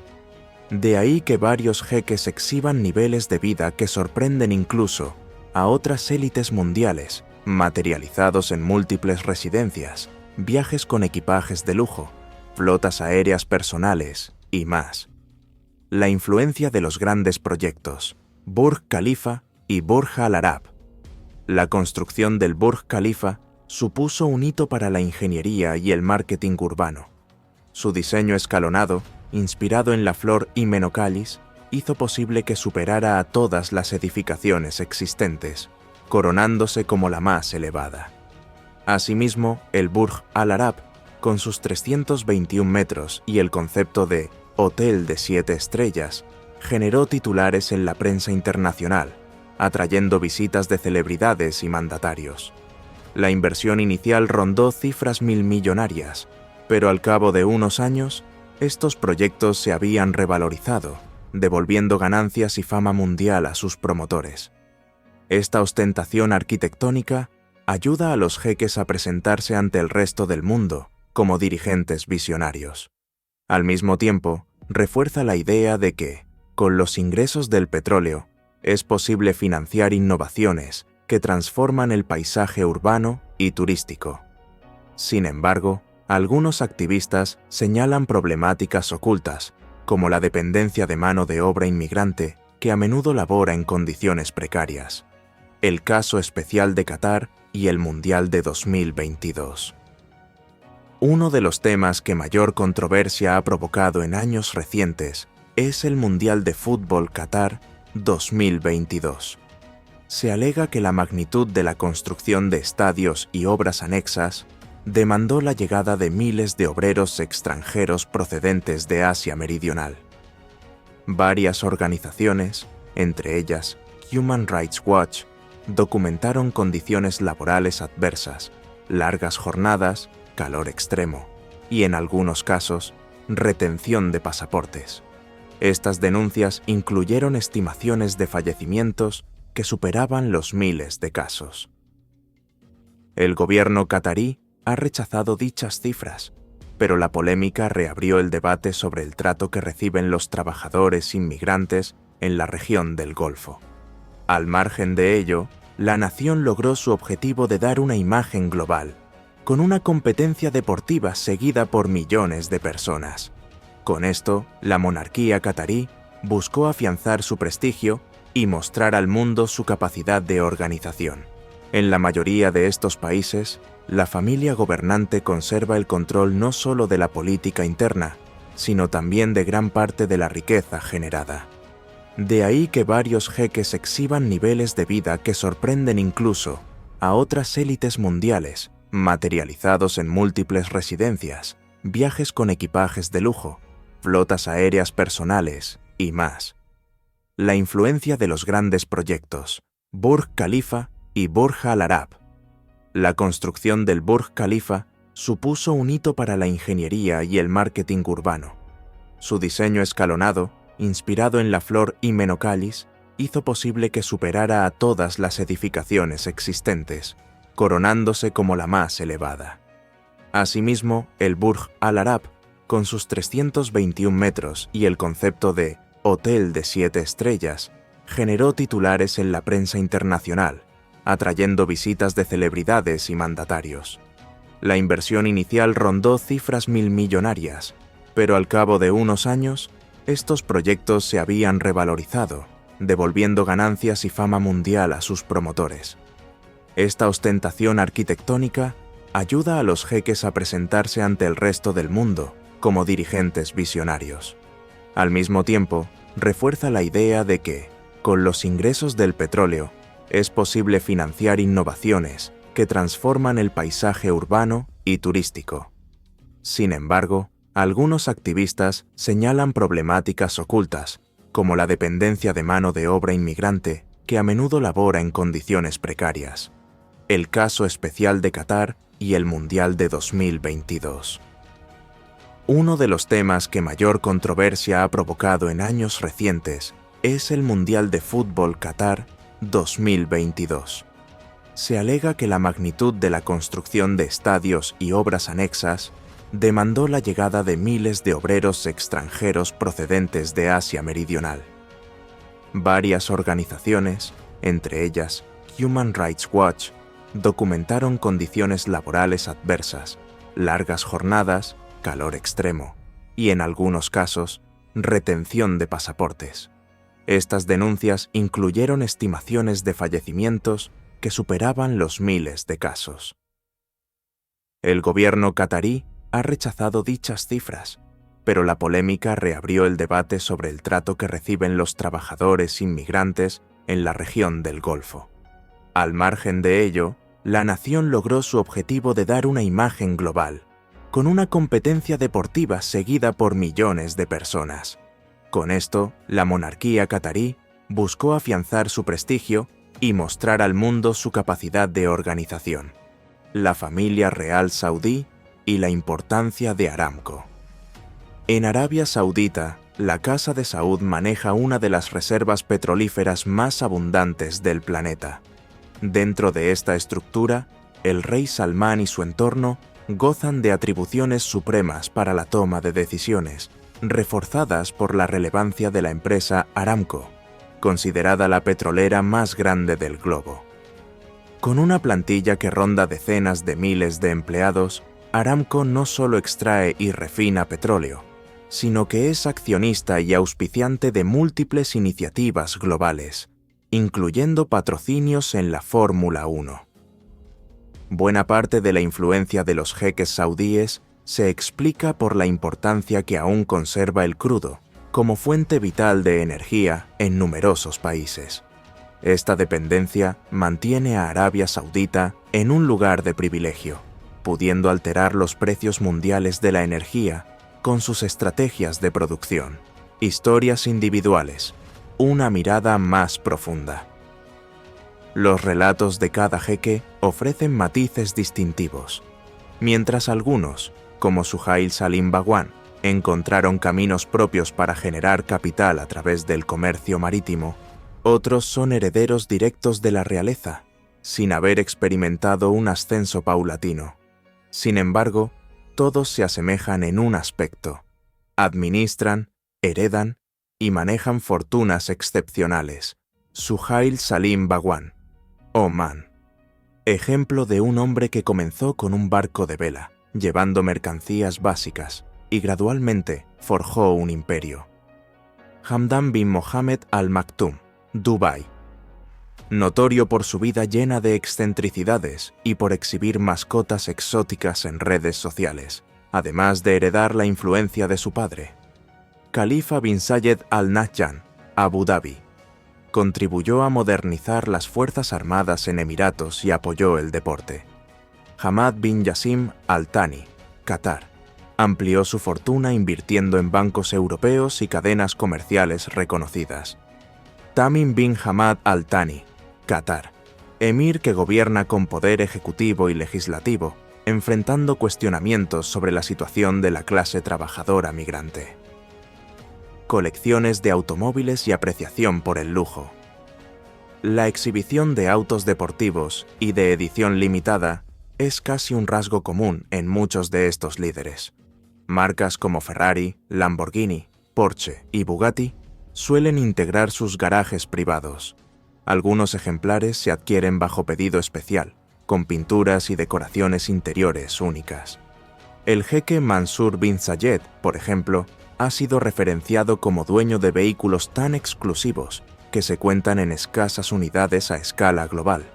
De ahí que varios jeques exhiban niveles de vida que sorprenden incluso a otras élites mundiales, materializados en múltiples residencias, viajes con equipajes de lujo, flotas aéreas personales y más. La influencia de los grandes proyectos, Burj Khalifa y Burj Al Arab. La construcción del Burj Khalifa supuso un hito para la ingeniería y el marketing urbano. Su diseño escalonado, inspirado en la flor Hymenocalis, hizo posible que superara a todas las edificaciones existentes, coronándose como la más elevada. Asimismo, el Burj Al Arab, con sus 321 metros y el concepto de «hotel de 7 estrellas», generó titulares en la prensa internacional, atrayendo visitas de celebridades y mandatarios. La inversión inicial rondó cifras milmillonarias, pero al cabo de unos años, estos proyectos se habían revalorizado, devolviendo ganancias y fama mundial a sus promotores. Esta ostentación arquitectónica ayuda a los jeques a presentarse ante el resto del mundo como dirigentes visionarios. Al mismo tiempo, refuerza la idea de que, con los ingresos del petróleo, es posible financiar innovaciones que transforman el paisaje urbano y turístico. Sin embargo, algunos activistas señalan problemáticas ocultas, como la dependencia de mano de obra inmigrante que a menudo labora en condiciones precarias. El caso especial de Qatar y el Mundial de 2022. Uno de los temas que mayor controversia ha provocado en años recientes es el Mundial de Fútbol Qatar 2022. Se alega que la magnitud de la construcción de estadios y obras anexas demandó la llegada de miles de obreros extranjeros procedentes de Asia Meridional. Varias organizaciones, entre ellas Human Rights Watch, documentaron condiciones laborales adversas, largas jornadas, calor extremo y, en algunos casos, retención de pasaportes. Estas denuncias incluyeron estimaciones de fallecimientos que superaban los miles de casos. El gobierno catarí ha rechazado dichas cifras, pero la polémica reabrió el debate sobre el trato que reciben los trabajadores inmigrantes en la región del Golfo. Al margen de ello, la nación logró su objetivo de dar una imagen global, con una competencia deportiva seguida por millones de personas. Con esto, la monarquía catarí buscó afianzar su prestigio y mostrar al mundo su capacidad de organización. En la mayoría de estos países, la familia gobernante conserva el control no solo de la política interna, sino también de gran parte de la riqueza generada. De ahí que varios jeques exhiban niveles de vida que sorprenden incluso a otras élites mundiales, materializados en múltiples residencias, viajes con equipajes de lujo, flotas aéreas personales y más. La influencia de los grandes proyectos, Burj Khalifa y Burj Al Arab. La construcción del Burj Khalifa supuso un hito para la ingeniería y el marketing urbano. Su diseño escalonado, inspirado en la flor Hymenocallis, hizo posible que superara a todas las edificaciones existentes, coronándose como la más elevada. Asimismo, el Burj Al Arab, con sus 321 metros y el concepto de Hotel de 7 estrellas, generó titulares en la prensa internacional, atrayendo visitas de celebridades y mandatarios. La inversión inicial rondó cifras milmillonarias, pero al cabo de unos años, estos proyectos se habían revalorizado, devolviendo ganancias y fama mundial a sus promotores. Esta ostentación arquitectónica ayuda a los jeques a presentarse ante el resto del mundo como dirigentes visionarios. Al mismo tiempo, refuerza la idea de que, con los ingresos del petróleo, es posible financiar innovaciones que transforman el paisaje urbano y turístico. Sin embargo, algunos activistas señalan problemáticas ocultas, como la dependencia de mano de obra inmigrante que a menudo labora en condiciones precarias, el caso especial de Qatar y el Mundial de 2022. Uno de los temas que mayor controversia ha provocado en años recientes es el Mundial de Fútbol Qatar 2022. Se alega que la magnitud de la construcción de estadios y obras anexas demandó la llegada de miles de obreros extranjeros procedentes de Asia Meridional. Varias organizaciones, entre ellas Human Rights Watch, documentaron condiciones laborales adversas, largas jornadas, calor extremo y, en algunos casos, retención de pasaportes. Estas denuncias incluyeron estimaciones de fallecimientos que superaban los miles de casos. El gobierno catarí ha rechazado dichas cifras, pero la polémica reabrió el debate sobre el trato que reciben los trabajadores inmigrantes en la región del Golfo. Al margen de ello, la nación logró su objetivo de dar una imagen global, con una competencia deportiva seguida por millones de personas. Con esto, la monarquía catarí buscó afianzar su prestigio y mostrar al mundo su capacidad de organización, la familia real saudí y la importancia de Aramco. En Arabia Saudita, la Casa de Saud maneja una de las reservas petrolíferas más abundantes del planeta. Dentro de esta estructura, el rey Salmán y su entorno gozan de atribuciones supremas para la toma de decisiones, reforzadas por la relevancia de la empresa Aramco, considerada la petrolera más grande del globo. Con una plantilla que ronda decenas de miles de empleados, Aramco no solo extrae y refina petróleo, sino que es accionista y auspiciante de múltiples iniciativas globales, incluyendo patrocinios en la Fórmula 1. Buena parte de la influencia de los jeques saudíes se explica por la importancia que aún conserva el crudo como fuente vital de energía en numerosos países. Esta dependencia mantiene a Arabia Saudita en un lugar de privilegio, pudiendo alterar los precios mundiales de la energía con sus estrategias de producción, historias individuales, una mirada más profunda. Los relatos de cada jeque ofrecen matices distintivos, mientras algunos, como Suhail Salim Bhagwan, encontraron caminos propios para generar capital a través del comercio marítimo, otros son herederos directos de la realeza, sin haber experimentado un ascenso paulatino. Sin embargo, todos se asemejan en un aspecto: administran, heredan y manejan fortunas excepcionales. Suhail Salim Bhagwan, Oman. Ejemplo de un hombre que comenzó con un barco de vela, llevando mercancías básicas, y gradualmente forjó un imperio. Hamdan bin Mohammed Al Maktoum, Dubái. Notorio por su vida llena de excentricidades y por exhibir mascotas exóticas en redes sociales, además de heredar la influencia de su padre. Khalifa bin Zayed Al Nahyan, Abu Dhabi. Contribuyó a modernizar las fuerzas armadas en Emiratos y apoyó el deporte. Hamad bin Jassim Al Thani, Qatar. Amplió su fortuna invirtiendo en bancos europeos y cadenas comerciales reconocidas. Tamim bin Hamad Al Thani, Qatar. Emir que gobierna con poder ejecutivo y legislativo, enfrentando cuestionamientos sobre la situación de la clase trabajadora migrante. Colecciones de automóviles y apreciación por el lujo. La exhibición de autos deportivos y de edición limitada es casi un rasgo común en muchos de estos líderes. Marcas como Ferrari, Lamborghini, Porsche y Bugatti suelen integrar sus garajes privados. Algunos ejemplares se adquieren bajo pedido especial, con pinturas y decoraciones interiores únicas. El jeque Mansur bin Zayed, por ejemplo, ha sido referenciado como dueño de vehículos tan exclusivos que se cuentan en escasas unidades a escala global.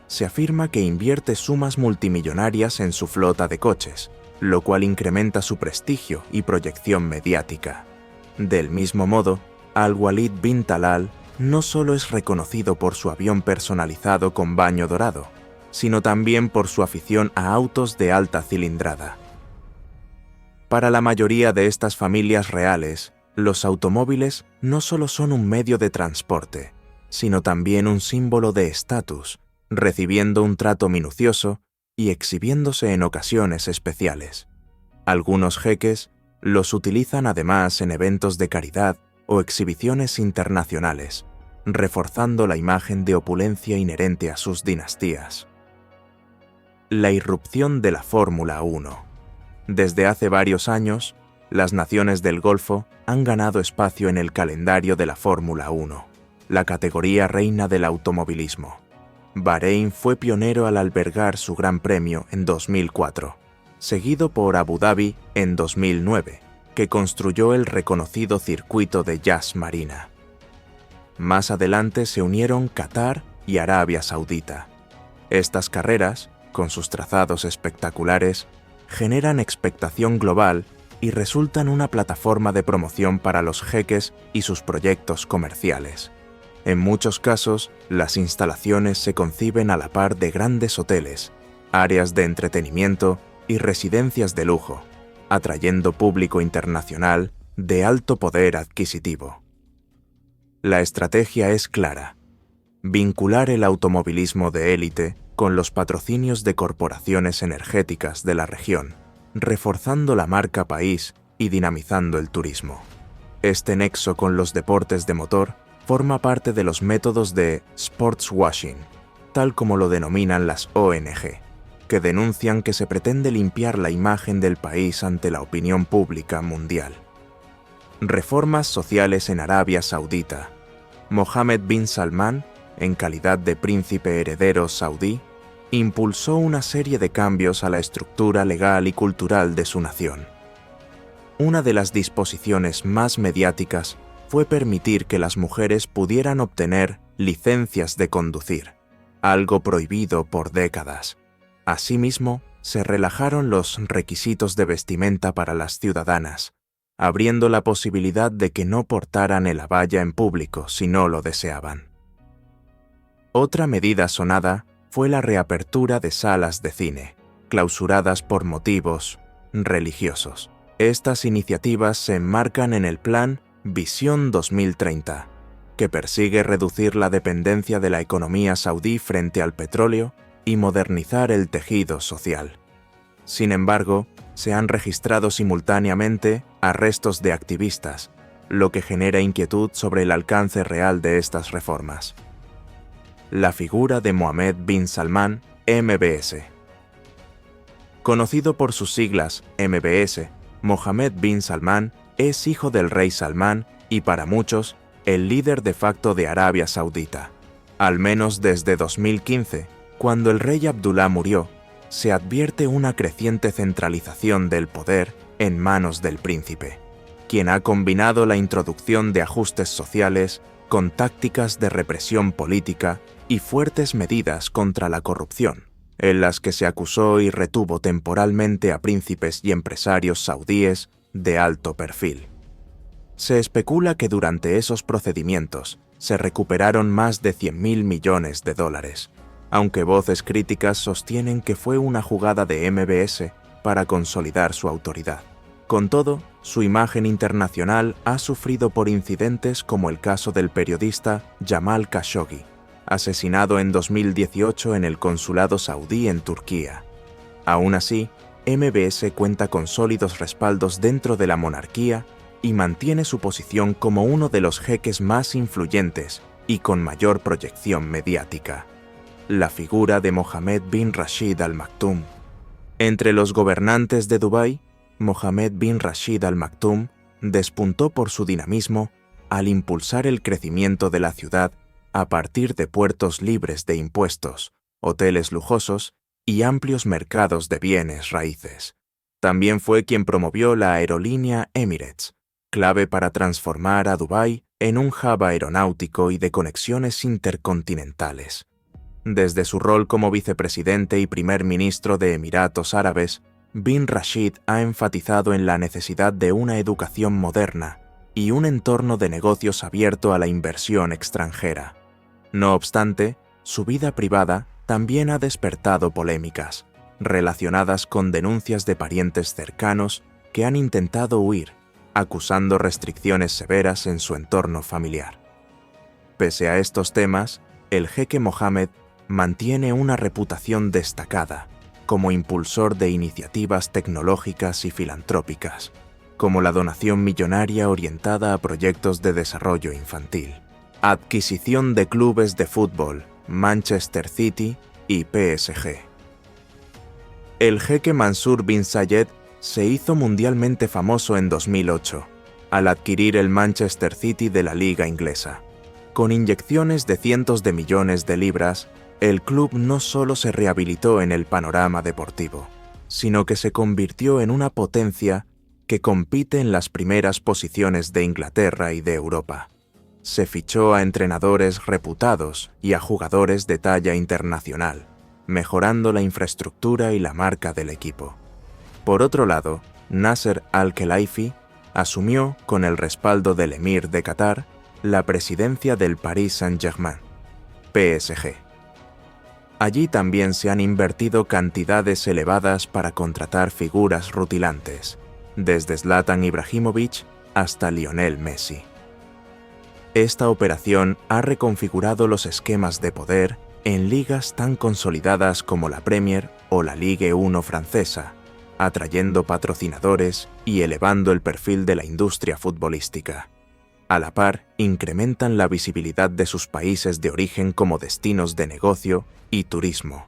Se afirma que invierte sumas multimillonarias en su flota de coches, lo cual incrementa su prestigio y proyección mediática. Del mismo modo, Al-Walid bin Talal no solo es reconocido por su avión personalizado con baño dorado, sino también por su afición a autos de alta cilindrada. Para la mayoría de estas familias reales, los automóviles no solo son un medio de transporte, sino también un símbolo de estatus, recibiendo un trato minucioso y exhibiéndose en ocasiones especiales. Algunos jeques los utilizan además en eventos de caridad o exhibiciones internacionales, reforzando la imagen de opulencia inherente a sus dinastías. La irrupción de la Fórmula 1. Desde hace varios años, las naciones del Golfo han ganado espacio en el calendario de la Fórmula 1, la categoría reina del automovilismo. Bahrein fue pionero al albergar su Gran Premio en 2004, seguido por Abu Dhabi en 2009, que construyó el reconocido circuito de Yas Marina. Más adelante se unieron Qatar y Arabia Saudita. Estas carreras, con sus trazados espectaculares, generan expectación global y resultan una plataforma de promoción para los jeques y sus proyectos comerciales. En muchos casos, las instalaciones se conciben a la par de grandes hoteles, áreas de entretenimiento y residencias de lujo, atrayendo público internacional de alto poder adquisitivo. La estrategia es clara: vincular el automovilismo de élite con los patrocinios de corporaciones energéticas de la región, reforzando la marca país y dinamizando el turismo. Este nexo con los deportes de motor forma parte de los métodos de sportswashing, tal como lo denominan las ONG, que denuncian que se pretende limpiar la imagen del país ante la opinión pública mundial. Reformas sociales en Arabia Saudita. Mohammed bin Salman, en calidad de príncipe heredero saudí, impulsó una serie de cambios a la estructura legal y cultural de su nación. Una de las disposiciones más mediáticas fue permitir que las mujeres pudieran obtener licencias de conducir, algo prohibido por décadas. Asimismo, se relajaron los requisitos de vestimenta para las ciudadanas, abriendo la posibilidad de que no portaran el abaya en público si no lo deseaban. Otra medida sonada fue la reapertura de salas de cine, clausuradas por motivos religiosos. Estas iniciativas se enmarcan en el plan Visión 2030, que persigue reducir la dependencia de la economía saudí frente al petróleo y modernizar el tejido social. Sin embargo, se han registrado simultáneamente arrestos de activistas, lo que genera inquietud sobre el alcance real de estas reformas. La figura de Mohammed bin Salman, MBS. Conocido por sus siglas MBS, Mohammed bin Salman es hijo del rey Salmán y para muchos, el líder de facto de Arabia Saudita. Al menos desde 2015, cuando el rey Abdullah murió, se advierte una creciente centralización del poder en manos del príncipe, quien ha combinado la introducción de ajustes sociales con tácticas de represión política y fuertes medidas contra la corrupción, en las que se acusó y retuvo temporalmente a príncipes y empresarios saudíes de alto perfil. Se especula que durante esos procedimientos se recuperaron más de 100.000 millones de dólares, aunque voces críticas sostienen que fue una jugada de MBS para consolidar su autoridad. Con todo, su imagen internacional ha sufrido por incidentes como el caso del periodista Jamal Khashoggi, asesinado en 2018 en el consulado saudí en Turquía. Aún así, MBS cuenta con sólidos respaldos dentro de la monarquía y mantiene su posición como uno de los jeques más influyentes y con mayor proyección mediática. La figura de Mohammed bin Rashid Al Maktoum. Entre los gobernantes de Dubái, Mohammed bin Rashid Al Maktoum despuntó por su dinamismo al impulsar el crecimiento de la ciudad a partir de puertos libres de impuestos, hoteles lujosos y amplios mercados de bienes raíces. También fue quien promovió la aerolínea Emirates, clave para transformar a Dubái en un hub aeronáutico y de conexiones intercontinentales. Desde su rol como vicepresidente y primer ministro de Emiratos Árabes, bin Rashid ha enfatizado en la necesidad de una educación moderna y un entorno de negocios abierto a la inversión extranjera. No obstante, su vida privada también ha despertado polémicas, relacionadas con denuncias de parientes cercanos que han intentado huir, acusando restricciones severas en su entorno familiar. Pese a estos temas, el jeque Mohammed mantiene una reputación destacada como impulsor de iniciativas tecnológicas y filantrópicas, como la donación millonaria orientada a proyectos de desarrollo infantil, adquisición de clubes de fútbol, Manchester City y PSG. El jeque Mansur bin Zayed se hizo mundialmente famoso en 2008, al adquirir el Manchester City de la liga inglesa. Con inyecciones de cientos de millones de libras, el club no solo se rehabilitó en el panorama deportivo, sino que se convirtió en una potencia que compite en las primeras posiciones de Inglaterra y de Europa. Se fichó a entrenadores reputados y a jugadores de talla internacional, mejorando la infraestructura y la marca del equipo. Por otro lado, Nasser Al-Khelaifi asumió, con el respaldo del emir de Qatar, la presidencia del Paris Saint-Germain, PSG. Allí también se han invertido cantidades elevadas para contratar figuras rutilantes, desde Zlatan Ibrahimovic hasta Lionel Messi. Esta operación ha reconfigurado los esquemas de poder en ligas tan consolidadas como la Premier o la Ligue 1 francesa, atrayendo patrocinadores y elevando el perfil de la industria futbolística. A la par, incrementan la visibilidad de sus países de origen como destinos de negocio y turismo.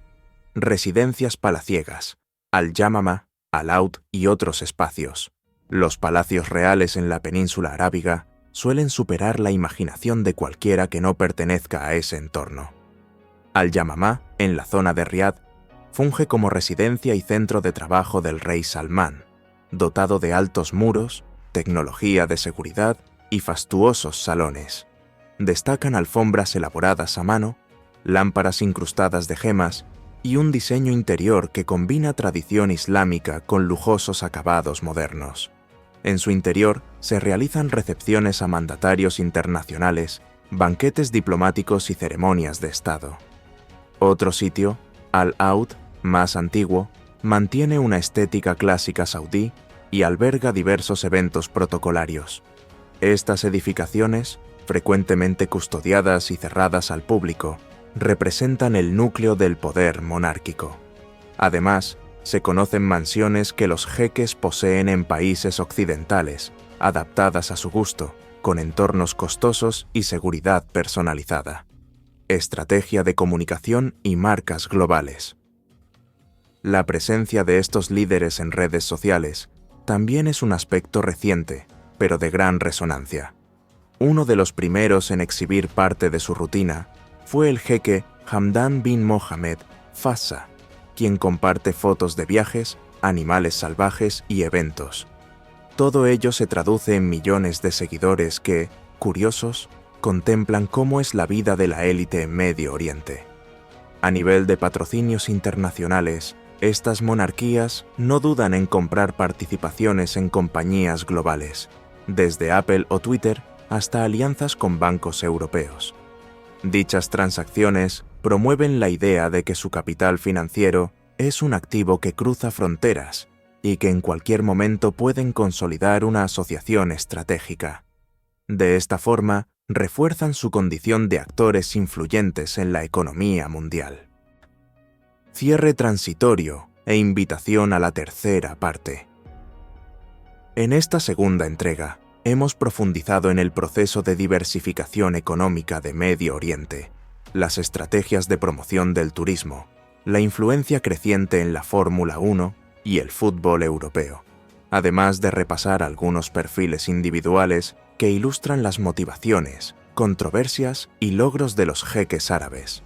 Residencias palaciegas, Al-Yamama, Al-Aud y otros espacios. Los palacios reales en la península arábiga suelen superar la imaginación de cualquiera que no pertenezca a ese entorno. Al-Yamama, en la zona de Riad, funge como residencia y centro de trabajo del rey Salmán, dotado de altos muros, tecnología de seguridad y fastuosos salones. Destacan alfombras elaboradas a mano, lámparas incrustadas de gemas y un diseño interior que combina tradición islámica con lujosos acabados modernos. En su interior se realizan recepciones a mandatarios internacionales, banquetes diplomáticos y ceremonias de Estado. Otro sitio, Al-Aud, más antiguo, mantiene una estética clásica saudí y alberga diversos eventos protocolarios. Estas edificaciones, frecuentemente custodiadas y cerradas al público, representan el núcleo del poder monárquico. Además, Se conocen mansiones que los jeques poseen en países occidentales, adaptadas a su gusto, con entornos costosos y seguridad personalizada. Estrategia de comunicación y marcas globales. La presencia de estos líderes en redes sociales también es un aspecto reciente, pero de gran resonancia. Uno de los primeros en exhibir parte de su rutina fue el jeque Hamdan bin Mohammed Fassa, quien comparte fotos de viajes, animales salvajes y eventos. Todo ello se traduce en millones de seguidores que, curiosos, contemplan cómo es la vida de la élite en Medio Oriente. A nivel de patrocinios internacionales, estas monarquías no dudan en comprar participaciones en compañías globales, desde Apple o Twitter hasta alianzas con bancos europeos. Dichas transacciones promueven la idea de que su capital financiero es un activo que cruza fronteras y que en cualquier momento pueden consolidar una asociación estratégica. De esta forma, refuerzan su condición de actores influyentes en la economía mundial. Cierre transitorio e invitación a la tercera parte. En esta segunda entrega, hemos profundizado en el proceso de diversificación económica de Medio Oriente, las estrategias de promoción del turismo, la influencia creciente en la Fórmula 1 y el fútbol europeo, además de repasar algunos perfiles individuales que ilustran las motivaciones, controversias y logros de los jeques árabes.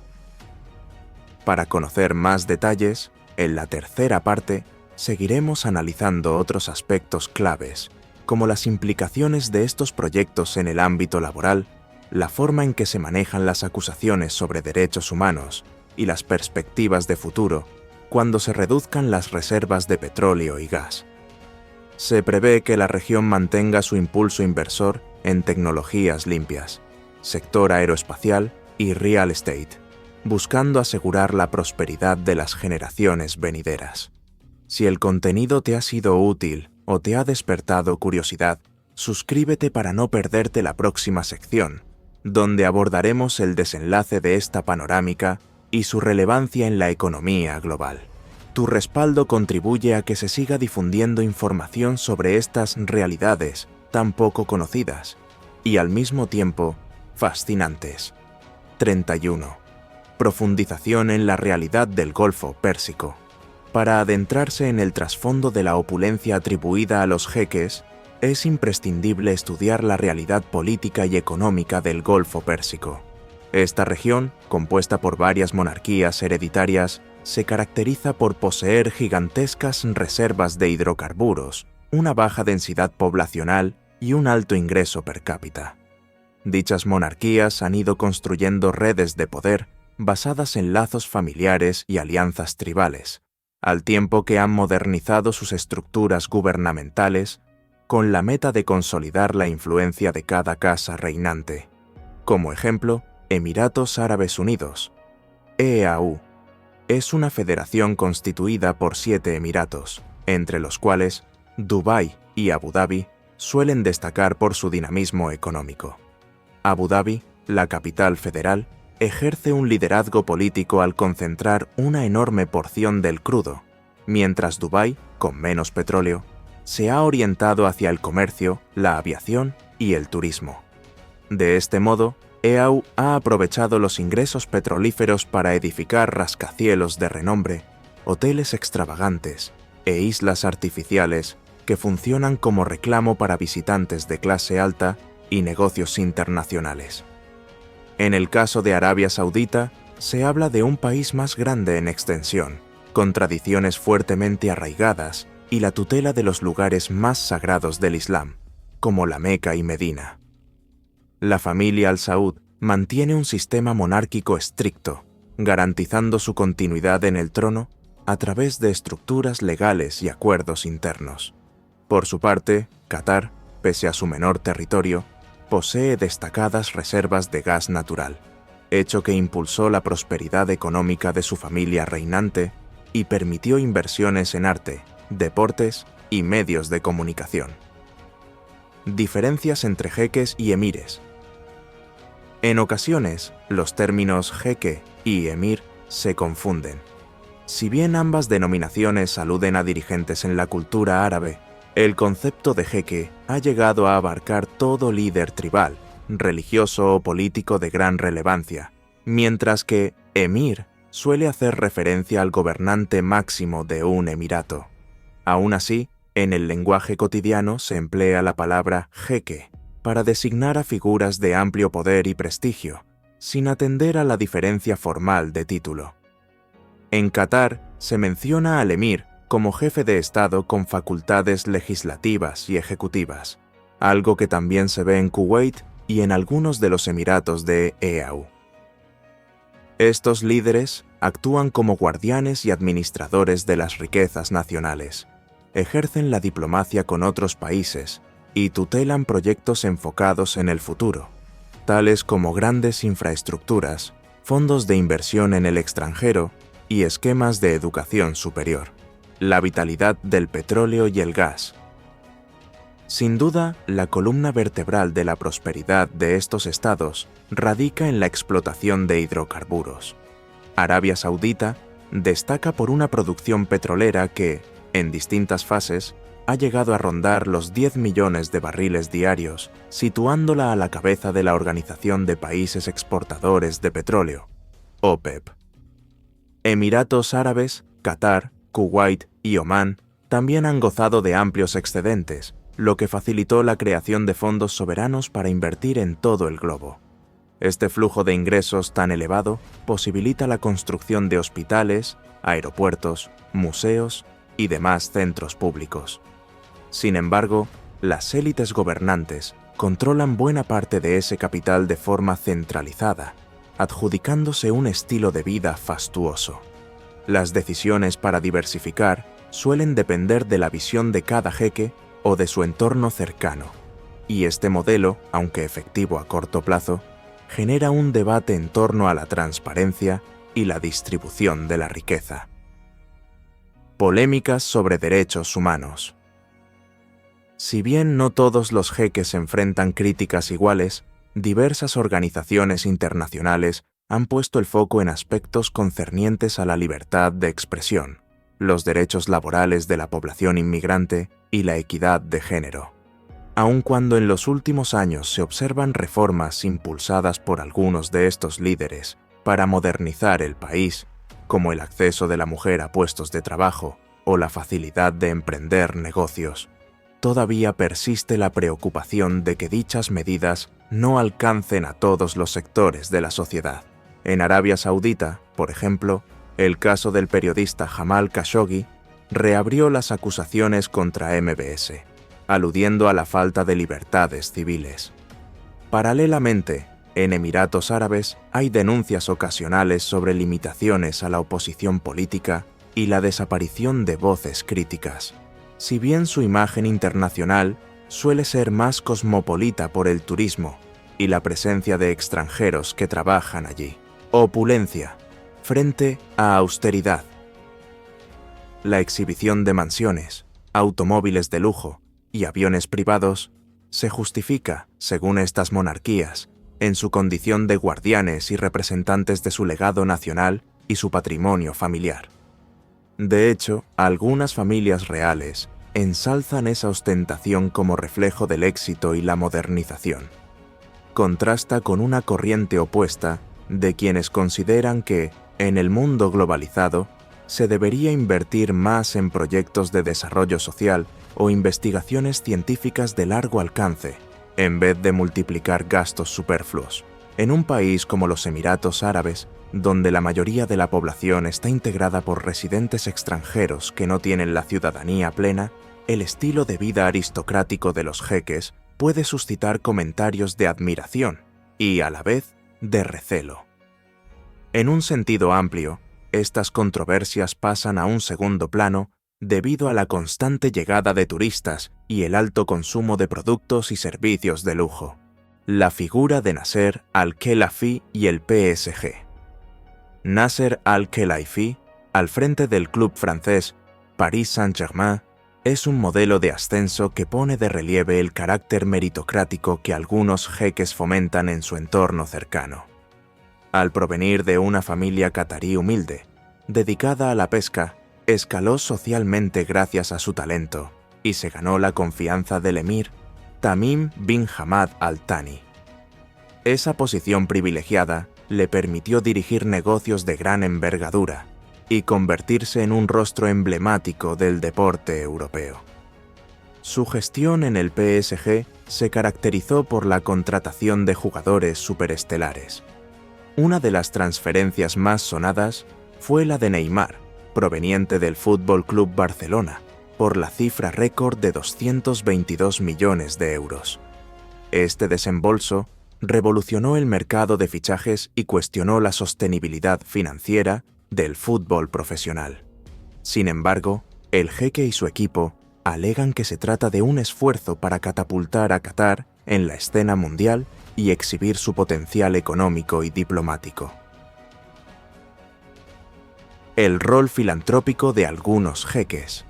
Para conocer más detalles, en la tercera parte seguiremos analizando otros aspectos claves, como las implicaciones de estos proyectos en el ámbito laboral, la forma en que se manejan las acusaciones sobre derechos humanos y las perspectivas de futuro cuando se reduzcan las reservas de petróleo y gas. Se prevé que la región mantenga su impulso inversor en tecnologías limpias, sector aeroespacial y real estate, buscando asegurar la prosperidad de las generaciones venideras. Si el contenido te ha sido útil o te ha despertado curiosidad, suscríbete para no perderte la próxima sección, donde abordaremos el desenlace de esta panorámica y su relevancia en la economía global. Tu respaldo contribuye a que se siga difundiendo información sobre estas realidades tan poco conocidas y al mismo tiempo fascinantes. 31. Profundización en la realidad del Golfo Pérsico. Para adentrarse en el trasfondo de la opulencia atribuida a los jeques, es imprescindible estudiar la realidad política y económica del Golfo Pérsico. Esta región, compuesta por varias monarquías hereditarias, se caracteriza por poseer gigantescas reservas de hidrocarburos, una baja densidad poblacional y un alto ingreso per cápita. Dichas monarquías han ido construyendo redes de poder basadas en lazos familiares y alianzas tribales, al tiempo que han modernizado sus estructuras gubernamentales con la meta de consolidar la influencia de cada casa reinante. Como ejemplo, Emiratos Árabes Unidos, EAU, es una federación constituida por 7 emiratos, entre los cuales Dubái y Abu Dhabi suelen destacar por su dinamismo económico. Abu Dhabi, la capital federal, ejerce un liderazgo político al concentrar una enorme porción del crudo, mientras Dubái, con menos petróleo, se ha orientado hacia el comercio, la aviación y el turismo. De este modo, EAU ha aprovechado los ingresos petrolíferos para edificar rascacielos de renombre, hoteles extravagantes e islas artificiales que funcionan como reclamo para visitantes de clase alta y negocios internacionales. En el caso de Arabia Saudita, se habla de un país más grande en extensión, con tradiciones fuertemente arraigadas y la tutela de los lugares más sagrados del Islam, como la Meca y Medina. La familia Al Saud mantiene un sistema monárquico estricto, garantizando su continuidad en el trono a través de estructuras legales y acuerdos internos. Por su parte, Qatar, pese a su menor territorio, posee destacadas reservas de gas natural, hecho que impulsó la prosperidad económica de su familia reinante y permitió inversiones en arte, deportes y medios de comunicación. Diferencias entre jeques y emires. En ocasiones, los términos jeque y emir se confunden. Si bien ambas denominaciones aluden a dirigentes en la cultura árabe, el concepto de jeque ha llegado a abarcar todo líder tribal, religioso o político de gran relevancia, mientras que emir suele hacer referencia al gobernante máximo de un emirato. Aún así, en el lenguaje cotidiano se emplea la palabra jeque para designar a figuras de amplio poder y prestigio, sin atender a la diferencia formal de título. En Qatar se menciona al emir como jefe de Estado con facultades legislativas y ejecutivas, algo que también se ve en Kuwait y en algunos de los emiratos de EAU. Estos líderes actúan como guardianes y administradores de las riquezas nacionales, ejercen la diplomacia con otros países y tutelan proyectos enfocados en el futuro, tales como grandes infraestructuras, fondos de inversión en el extranjero y esquemas de educación superior, la vitalidad del petróleo y el gas. Sin duda, la columna vertebral de la prosperidad de estos estados radica en la explotación de hidrocarburos. Arabia Saudita destaca por una producción petrolera que, en distintas fases, ha llegado a rondar los 10 millones de barriles diarios, situándola a la cabeza de la Organización de Países Exportadores de Petróleo, OPEP. Emiratos Árabes, Qatar, Kuwait y Omán también han gozado de amplios excedentes, lo que facilitó la creación de fondos soberanos para invertir en todo el globo. Este flujo de ingresos tan elevado posibilita la construcción de hospitales, aeropuertos, museos y demás centros públicos. Sin embargo, las élites gobernantes controlan buena parte de ese capital de forma centralizada, adjudicándose un estilo de vida fastuoso. Las decisiones para diversificar suelen depender de la visión de cada jeque o de su entorno cercano, y este modelo, aunque efectivo a corto plazo, genera un debate en torno a la transparencia y la distribución de la riqueza. Polémicas sobre derechos humanos. Si bien no todos los jeques enfrentan críticas iguales, diversas organizaciones internacionales han puesto el foco en aspectos concernientes a la libertad de expresión, los derechos laborales de la población inmigrante y la equidad de género. Aun cuando en los últimos años se observan reformas impulsadas por algunos de estos líderes para modernizar el país, como el acceso de la mujer a puestos de trabajo o la facilidad de emprender negocios, todavía persiste la preocupación de que dichas medidas no alcancen a todos los sectores de la sociedad. En Arabia Saudita, por ejemplo, el caso del periodista Jamal Khashoggi reabrió las acusaciones contra MBS, aludiendo a la falta de libertades civiles. Paralelamente, en Emiratos Árabes hay denuncias ocasionales sobre limitaciones a la oposición política y la desaparición de voces críticas. Si bien su imagen internacional suele ser más cosmopolita por el turismo y la presencia de extranjeros que trabajan allí. Opulencia frente a austeridad. La exhibición de mansiones, automóviles de lujo y aviones privados se justifica, según estas monarquías, en su condición de guardianes y representantes de su legado nacional y su patrimonio familiar. De hecho, algunas familias reales ensalzan esa ostentación como reflejo del éxito y la modernización. Contrasta con una corriente opuesta de quienes consideran que, en el mundo globalizado, se debería invertir más en proyectos de desarrollo social o investigaciones científicas de largo alcance, en vez de multiplicar gastos superfluos. En un país como los Emiratos Árabes, donde la mayoría de la población está integrada por residentes extranjeros que no tienen la ciudadanía plena, el estilo de vida aristocrático de los jeques puede suscitar comentarios de admiración y, a la vez, de recelo. En un sentido amplio, estas controversias pasan a un segundo plano debido a la constante llegada de turistas y el alto consumo de productos y servicios de lujo. La figura de Nasser al-Khelaifi y el PSG. Nasser al-Khelaifi, al frente del club francés Paris Saint-Germain, es un modelo de ascenso que pone de relieve el carácter meritocrático que algunos jeques fomentan en su entorno cercano. Al provenir de una familia catarí humilde, dedicada a la pesca, escaló socialmente gracias a su talento y se ganó la confianza del emir Tamim bin Hamad Al Thani. Esa posición privilegiada le permitió dirigir negocios de gran envergadura y convertirse en un rostro emblemático del deporte europeo. Su gestión en el PSG se caracterizó por la contratación de jugadores superestelares. Una de las transferencias más sonadas fue la de Neymar, proveniente del Fútbol Club Barcelona, por la cifra récord de 222 millones de euros. Este desembolso revolucionó el mercado de fichajes y cuestionó la sostenibilidad financiera del fútbol profesional. Sin embargo, el jeque y su equipo alegan que se trata de un esfuerzo para catapultar a Qatar en la escena mundial y exhibir su potencial económico y diplomático. El rol filantrópico de algunos jeques.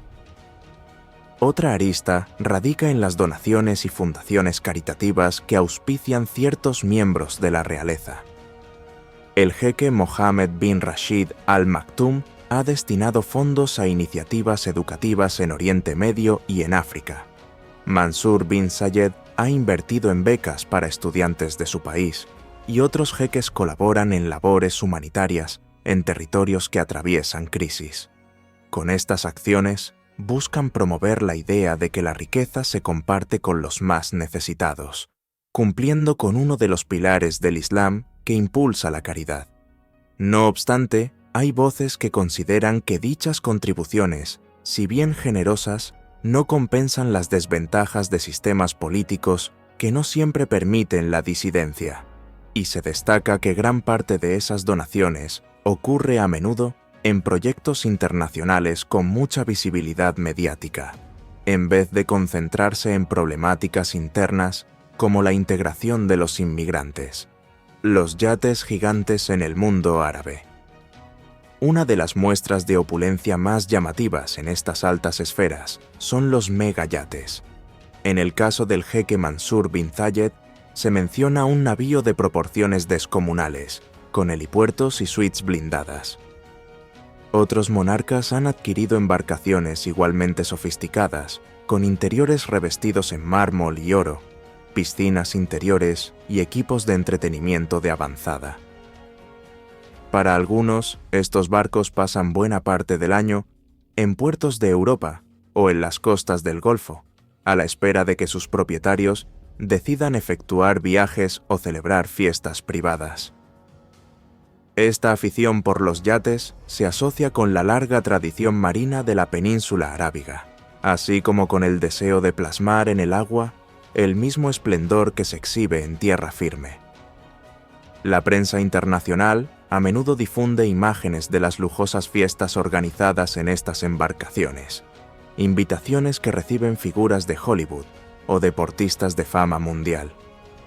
Otra arista radica en las donaciones y fundaciones caritativas que auspician ciertos miembros de la realeza. El jeque Mohammed bin Rashid Al Maktoum ha destinado fondos a iniciativas educativas en Oriente Medio y en África. Mansur bin Zayed ha invertido en becas para estudiantes de su país, y otros jeques colaboran en labores humanitarias en territorios que atraviesan crisis. Con estas acciones, buscan promover la idea de que la riqueza se comparte con los más necesitados, cumpliendo con uno de los pilares del Islam que impulsa la caridad. No obstante, hay voces que consideran que dichas contribuciones, si bien generosas, no compensan las desventajas de sistemas políticos que no siempre permiten la disidencia, y se destaca que gran parte de esas donaciones ocurre a menudo en proyectos internacionales con mucha visibilidad mediática, en vez de concentrarse en problemáticas internas como la integración de los inmigrantes. Los yates gigantes en el mundo árabe. Una de las muestras de opulencia más llamativas en estas altas esferas son los megayates. En el caso del jeque Mansur bin Zayed, se menciona un navío de proporciones descomunales, con helipuertos y suites blindadas. Otros monarcas han adquirido embarcaciones igualmente sofisticadas, con interiores revestidos en mármol y oro, piscinas interiores y equipos de entretenimiento de avanzada. Para algunos, estos barcos pasan buena parte del año en puertos de Europa o en las costas del Golfo, a la espera de que sus propietarios decidan efectuar viajes o celebrar fiestas privadas. Esta afición por los yates se asocia con la larga tradición marina de la península arábiga, así como con el deseo de plasmar en el agua el mismo esplendor que se exhibe en tierra firme. La prensa internacional a menudo difunde imágenes de las lujosas fiestas organizadas en estas embarcaciones, invitaciones que reciben figuras de Hollywood o deportistas de fama mundial.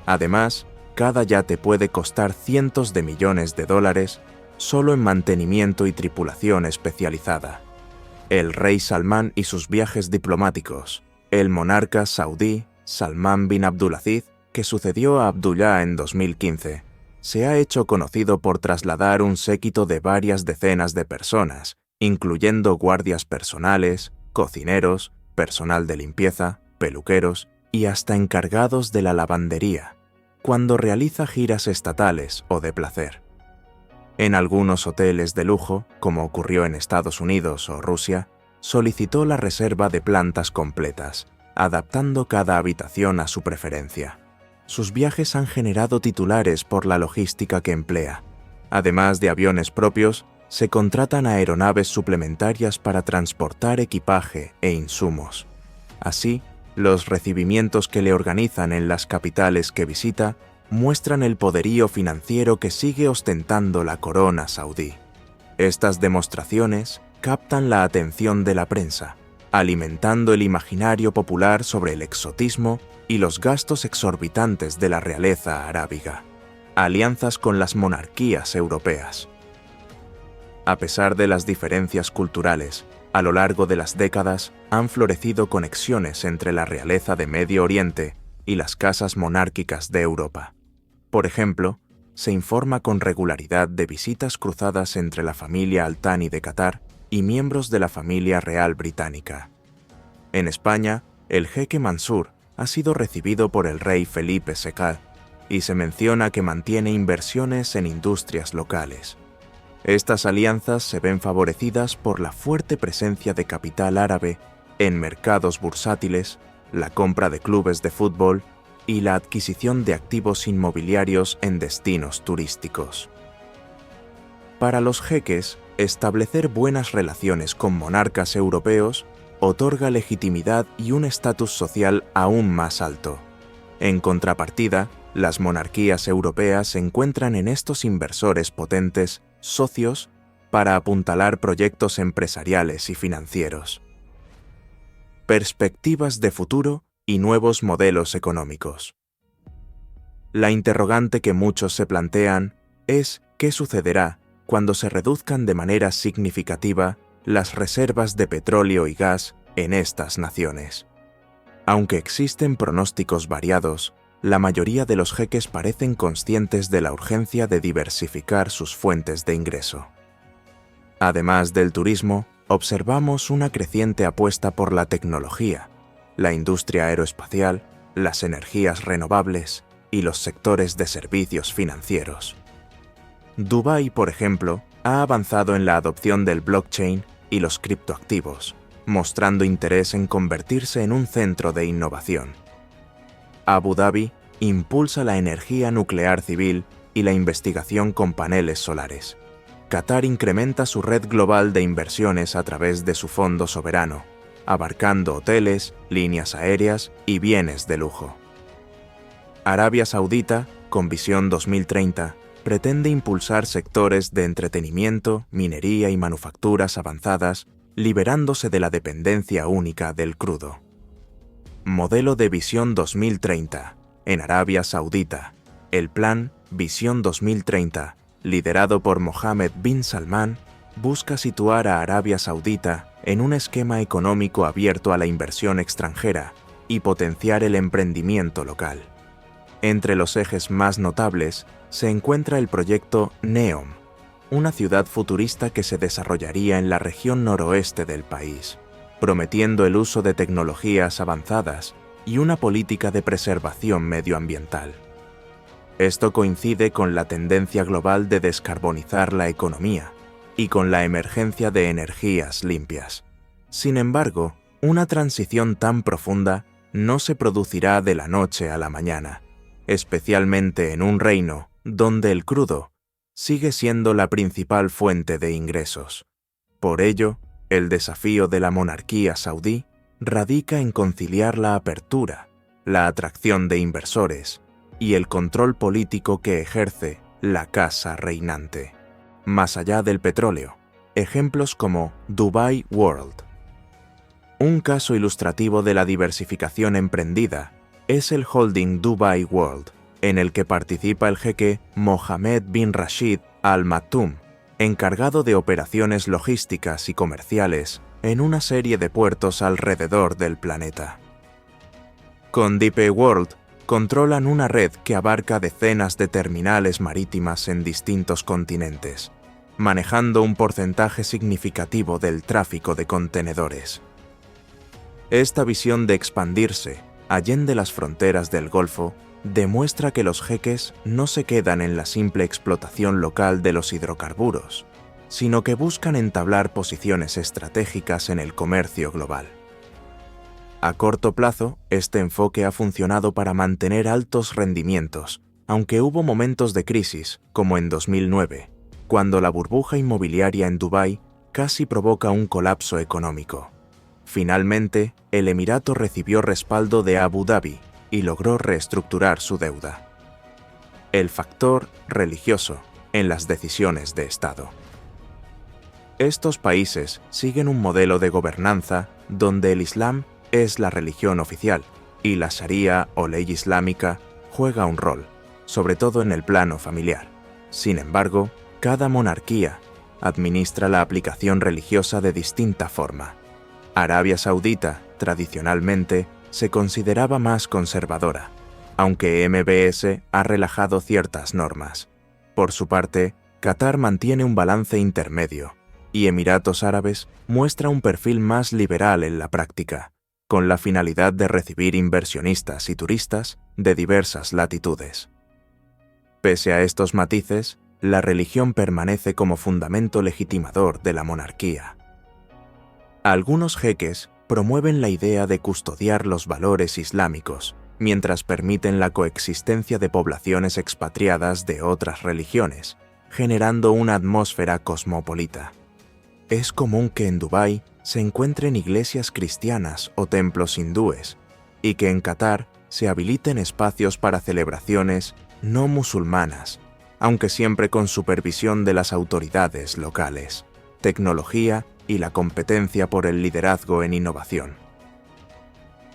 Además, cada yate puede costar cientos de millones de dólares solo en mantenimiento y tripulación especializada. El rey Salmán y sus viajes diplomáticos, el monarca saudí Salmán bin Abdulaziz, que sucedió a Abdullah en 2015, se ha hecho conocido por trasladar un séquito de varias decenas de personas, incluyendo guardias personales, cocineros, personal de limpieza, peluqueros y hasta encargados de la lavandería, cuando realiza giras estatales o de placer. En algunos hoteles de lujo, como ocurrió en Estados Unidos o Rusia, solicitó la reserva de plantas completas, adaptando cada habitación a su preferencia. Sus viajes han generado titulares por la logística que emplea. Además de aviones propios, se contratan aeronaves suplementarias para transportar equipaje e insumos. Así, los recibimientos que le organizan en las capitales que visita muestran el poderío financiero que sigue ostentando la corona saudí. Estas demostraciones captan la atención de la prensa, alimentando el imaginario popular sobre el exotismo y los gastos exorbitantes de la realeza arábiga, alianzas con las monarquías europeas. A pesar de las diferencias culturales, a lo largo de las décadas han florecido conexiones entre la realeza de Medio Oriente y las casas monárquicas de Europa. Por ejemplo, se informa con regularidad de visitas cruzadas entre la familia Al Thani de Qatar y miembros de la familia real británica. En España, el jeque Mansur ha sido recibido por el rey Felipe II y se menciona que mantiene inversiones en industrias locales. Estas alianzas se ven favorecidas por la fuerte presencia de capital árabe en mercados bursátiles, la compra de clubes de fútbol y la adquisición de activos inmobiliarios en destinos turísticos. Para los jeques, establecer buenas relaciones con monarcas europeos otorga legitimidad y un estatus social aún más alto. En contrapartida, las monarquías europeas encuentran en estos inversores potentes socios para apuntalar proyectos empresariales y financieros. Perspectivas de futuro y nuevos modelos económicos. La interrogante que muchos se plantean es ¿qué sucederá cuando se reduzcan de manera significativa las reservas de petróleo y gas en estas naciones? Aunque existen pronósticos variados, la mayoría de los jeques parecen conscientes de la urgencia de diversificar sus fuentes de ingreso. Además del turismo, observamos una creciente apuesta por la tecnología, la industria aeroespacial, las energías renovables y los sectores de servicios financieros. Dubái, por ejemplo, ha avanzado en la adopción del blockchain y los criptoactivos, mostrando interés en convertirse en un centro de innovación. Abu Dhabi impulsa la energía nuclear civil y la investigación con paneles solares. Qatar incrementa su red global de inversiones a través de su fondo soberano, abarcando hoteles, líneas aéreas y bienes de lujo. Arabia Saudita, con Visión 2030, pretende impulsar sectores de entretenimiento, minería y manufacturas avanzadas, liberándose de la dependencia única del crudo. Modelo de Visión 2030. En Arabia Saudita, el plan Visión 2030, liderado por Mohammed bin Salman, busca situar a Arabia Saudita en un esquema económico abierto a la inversión extranjera y potenciar el emprendimiento local. Entre los ejes más notables se encuentra el proyecto NEOM, una ciudad futurista que se desarrollaría en la región noroeste del país, prometiendo el uso de tecnologías avanzadas y una política de preservación medioambiental. Esto coincide con la tendencia global de descarbonizar la economía y con la emergencia de energías limpias. Sin embargo, una transición tan profunda no se producirá de la noche a la mañana, especialmente en un reino donde el crudo sigue siendo la principal fuente de ingresos. Por ello, el desafío de la monarquía saudí radica en conciliar la apertura, la atracción de inversores y el control político que ejerce la casa reinante. Más allá del petróleo, ejemplos como Dubai World. Un caso ilustrativo de la diversificación emprendida es el holding Dubai World, en el que participa el jeque Mohammed bin Rashid Al Maktoum, encargado de operaciones logísticas y comerciales en una serie de puertos alrededor del planeta. Con DP World controlan una red que abarca decenas de terminales marítimas en distintos continentes, manejando un porcentaje significativo del tráfico de contenedores. Esta visión de expandirse allende las fronteras del Golfo demuestra que los jeques no se quedan en la simple explotación local de los hidrocarburos, sino que buscan entablar posiciones estratégicas en el comercio global. A corto plazo, este enfoque ha funcionado para mantener altos rendimientos, aunque hubo momentos de crisis, como en 2009, cuando la burbuja inmobiliaria en Dubái casi provoca un colapso económico. Finalmente, el emirato recibió respaldo de Abu Dhabi y logró reestructurar su deuda. El factor religioso en las decisiones de Estado. Estos países siguen un modelo de gobernanza donde el Islam es la religión oficial y la Sharia o ley islámica juega un rol, sobre todo en el plano familiar. Sin embargo, cada monarquía administra la aplicación religiosa de distinta forma. Arabia Saudita, tradicionalmente, se consideraba más conservadora, aunque MBS ha relajado ciertas normas, Por su parte, Qatar mantiene un balance intermedio, y Emiratos Árabes muestra un perfil más liberal en la práctica, con la finalidad de recibir inversionistas y turistas de diversas latitudes. Pese a estos matices, la religión permanece como fundamento legitimador de la monarquía. Algunos jeques promueven la idea de custodiar los valores islámicos, mientras permiten la coexistencia de poblaciones expatriadas de otras religiones, generando una atmósfera cosmopolita. Es común que en Dubái se encuentren iglesias cristianas o templos hindúes, y que en Qatar se habiliten espacios para celebraciones no musulmanas, aunque siempre con supervisión de las autoridades locales, tecnología y la competencia por el liderazgo en innovación.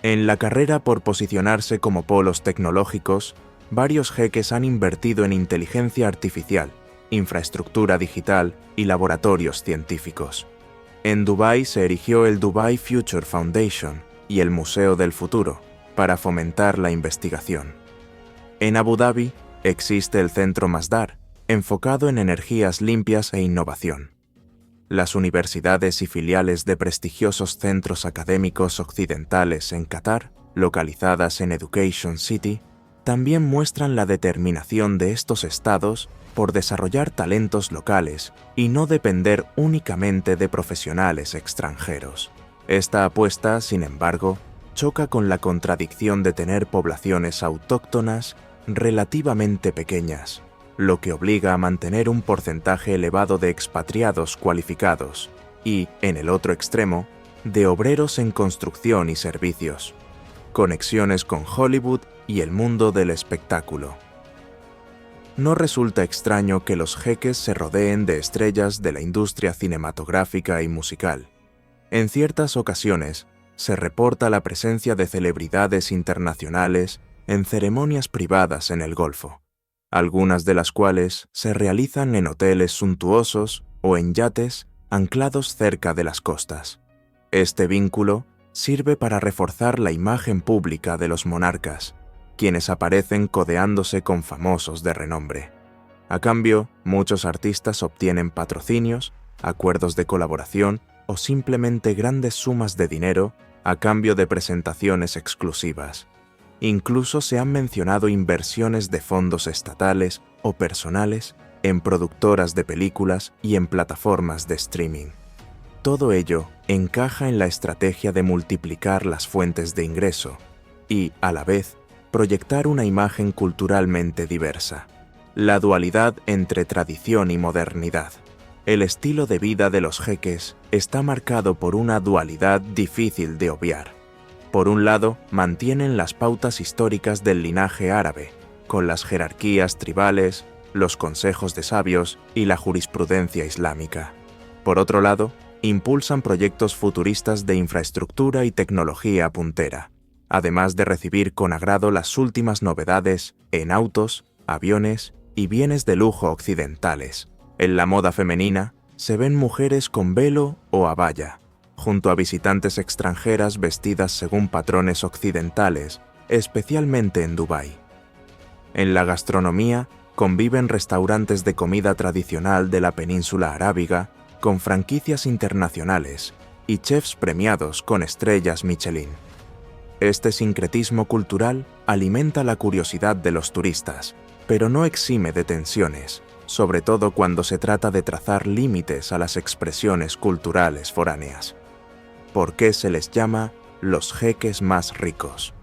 En la carrera por posicionarse como polos tecnológicos, varios jeques han invertido en inteligencia artificial, infraestructura digital y laboratorios científicos. En Dubái se erigió el Dubai Future Foundation y el Museo del Futuro para fomentar la investigación. En Abu Dhabi existe el Centro Masdar, enfocado en energías limpias e innovación. Las universidades y filiales de prestigiosos centros académicos occidentales en Qatar, localizadas en Education City, también muestran la determinación de estos estados por desarrollar talentos locales y no depender únicamente de profesionales extranjeros. Esta apuesta, sin embargo, choca con la contradicción de tener poblaciones autóctonas relativamente pequeñas, lo que obliga a mantener un porcentaje elevado de expatriados cualificados y, en el otro extremo, de obreros en construcción y servicios, conexiones con Hollywood y el mundo del espectáculo. No resulta extraño que los jeques se rodeen de estrellas de la industria cinematográfica y musical. En ciertas ocasiones, se reporta la presencia de celebridades internacionales en ceremonias privadas en el Golfo, algunas de las cuales se realizan en hoteles suntuosos o en yates anclados cerca de las costas. Este vínculo sirve para reforzar la imagen pública de los monarcas, quienes aparecen codeándose con famosos de renombre. A cambio, muchos artistas obtienen patrocinios, acuerdos de colaboración o simplemente grandes sumas de dinero a cambio de presentaciones exclusivas. Incluso se han mencionado inversiones de fondos estatales o personales en productoras de películas y en plataformas de streaming. Todo ello encaja en la estrategia de multiplicar las fuentes de ingreso y, a la vez, proyectar una imagen culturalmente diversa. La dualidad entre tradición y modernidad. El estilo de vida de los jeques está marcado por una dualidad difícil de obviar. Por un lado, mantienen las pautas históricas del linaje árabe, con las jerarquías tribales, los consejos de sabios y la jurisprudencia islámica. Por otro lado, impulsan proyectos futuristas de infraestructura y tecnología puntera, además de recibir con agrado las últimas novedades en autos, aviones y bienes de lujo occidentales. En la moda femenina, se ven mujeres con velo o abaya, junto a visitantes extranjeras vestidas según patrones occidentales, especialmente en Dubái. En la gastronomía, conviven restaurantes de comida tradicional de la península arábiga con franquicias internacionales y chefs premiados con estrellas Michelin. Este sincretismo cultural alimenta la curiosidad de los turistas, pero no exime de tensiones, sobre todo cuando se trata de trazar límites a las expresiones culturales foráneas. ¿Por qué se les llama los jeques más ricos?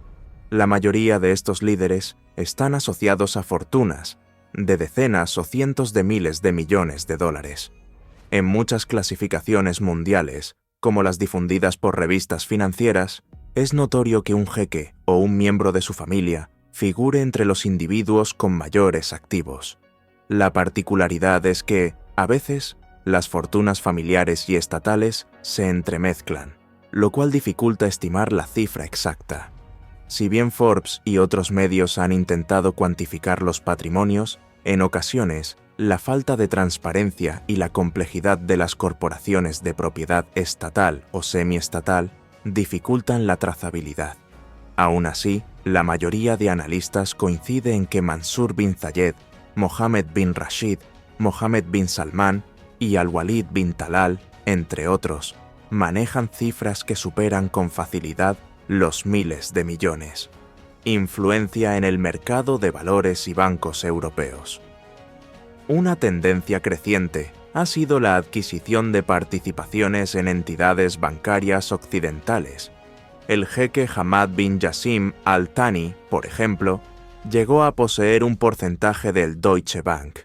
La mayoría de estos líderes están asociados a fortunas de decenas o cientos de miles de millones de dólares. En muchas clasificaciones mundiales, como las difundidas por revistas financieras, es notorio que un jeque o un miembro de su familia figure entre los individuos con mayores activos. La particularidad es que, a veces, las fortunas familiares y estatales se entremezclan, lo cual dificulta estimar la cifra exacta. Si bien Forbes y otros medios han intentado cuantificar los patrimonios, en ocasiones, la falta de transparencia y la complejidad de las corporaciones de propiedad estatal o semiestatal dificultan la trazabilidad. Aún así, la mayoría de analistas coincide en que Mansur bin Zayed Mohammed bin Rashid, Mohammed bin Salman y Al-Walid bin Talal, entre otros, manejan cifras que superan con facilidad los miles de millones. Influencia en el mercado de valores y bancos europeos. Una tendencia creciente ha sido la adquisición de participaciones en entidades bancarias occidentales. El jeque Hamad bin Jassim Al Thani, por ejemplo, llegó a poseer un porcentaje del Deutsche Bank.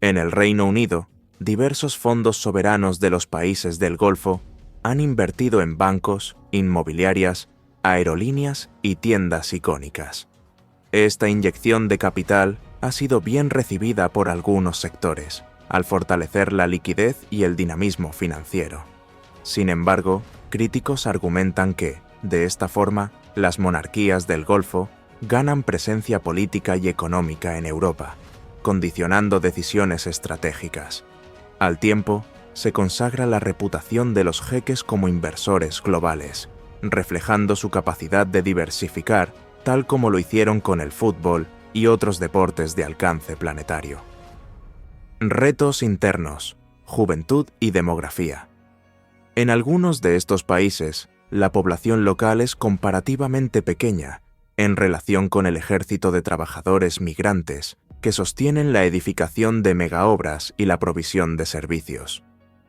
En el Reino Unido, diversos fondos soberanos de los países del Golfo han invertido en bancos, inmobiliarias, aerolíneas y tiendas icónicas. Esta inyección de capital ha sido bien recibida por algunos sectores, al fortalecer la liquidez y el dinamismo financiero. Sin embargo, críticos argumentan que, de esta forma, las monarquías del Golfo ganan presencia política y económica en Europa, condicionando decisiones estratégicas. Al tiempo, se consagra la reputación de los jeques como inversores globales, reflejando su capacidad de diversificar, tal como lo hicieron con el fútbol y otros deportes de alcance planetario. Retos internos, juventud y demografía. En algunos de estos países, la población local es comparativamente pequeña en relación con el ejército de trabajadores migrantes que sostienen la edificación de megaobras y la provisión de servicios.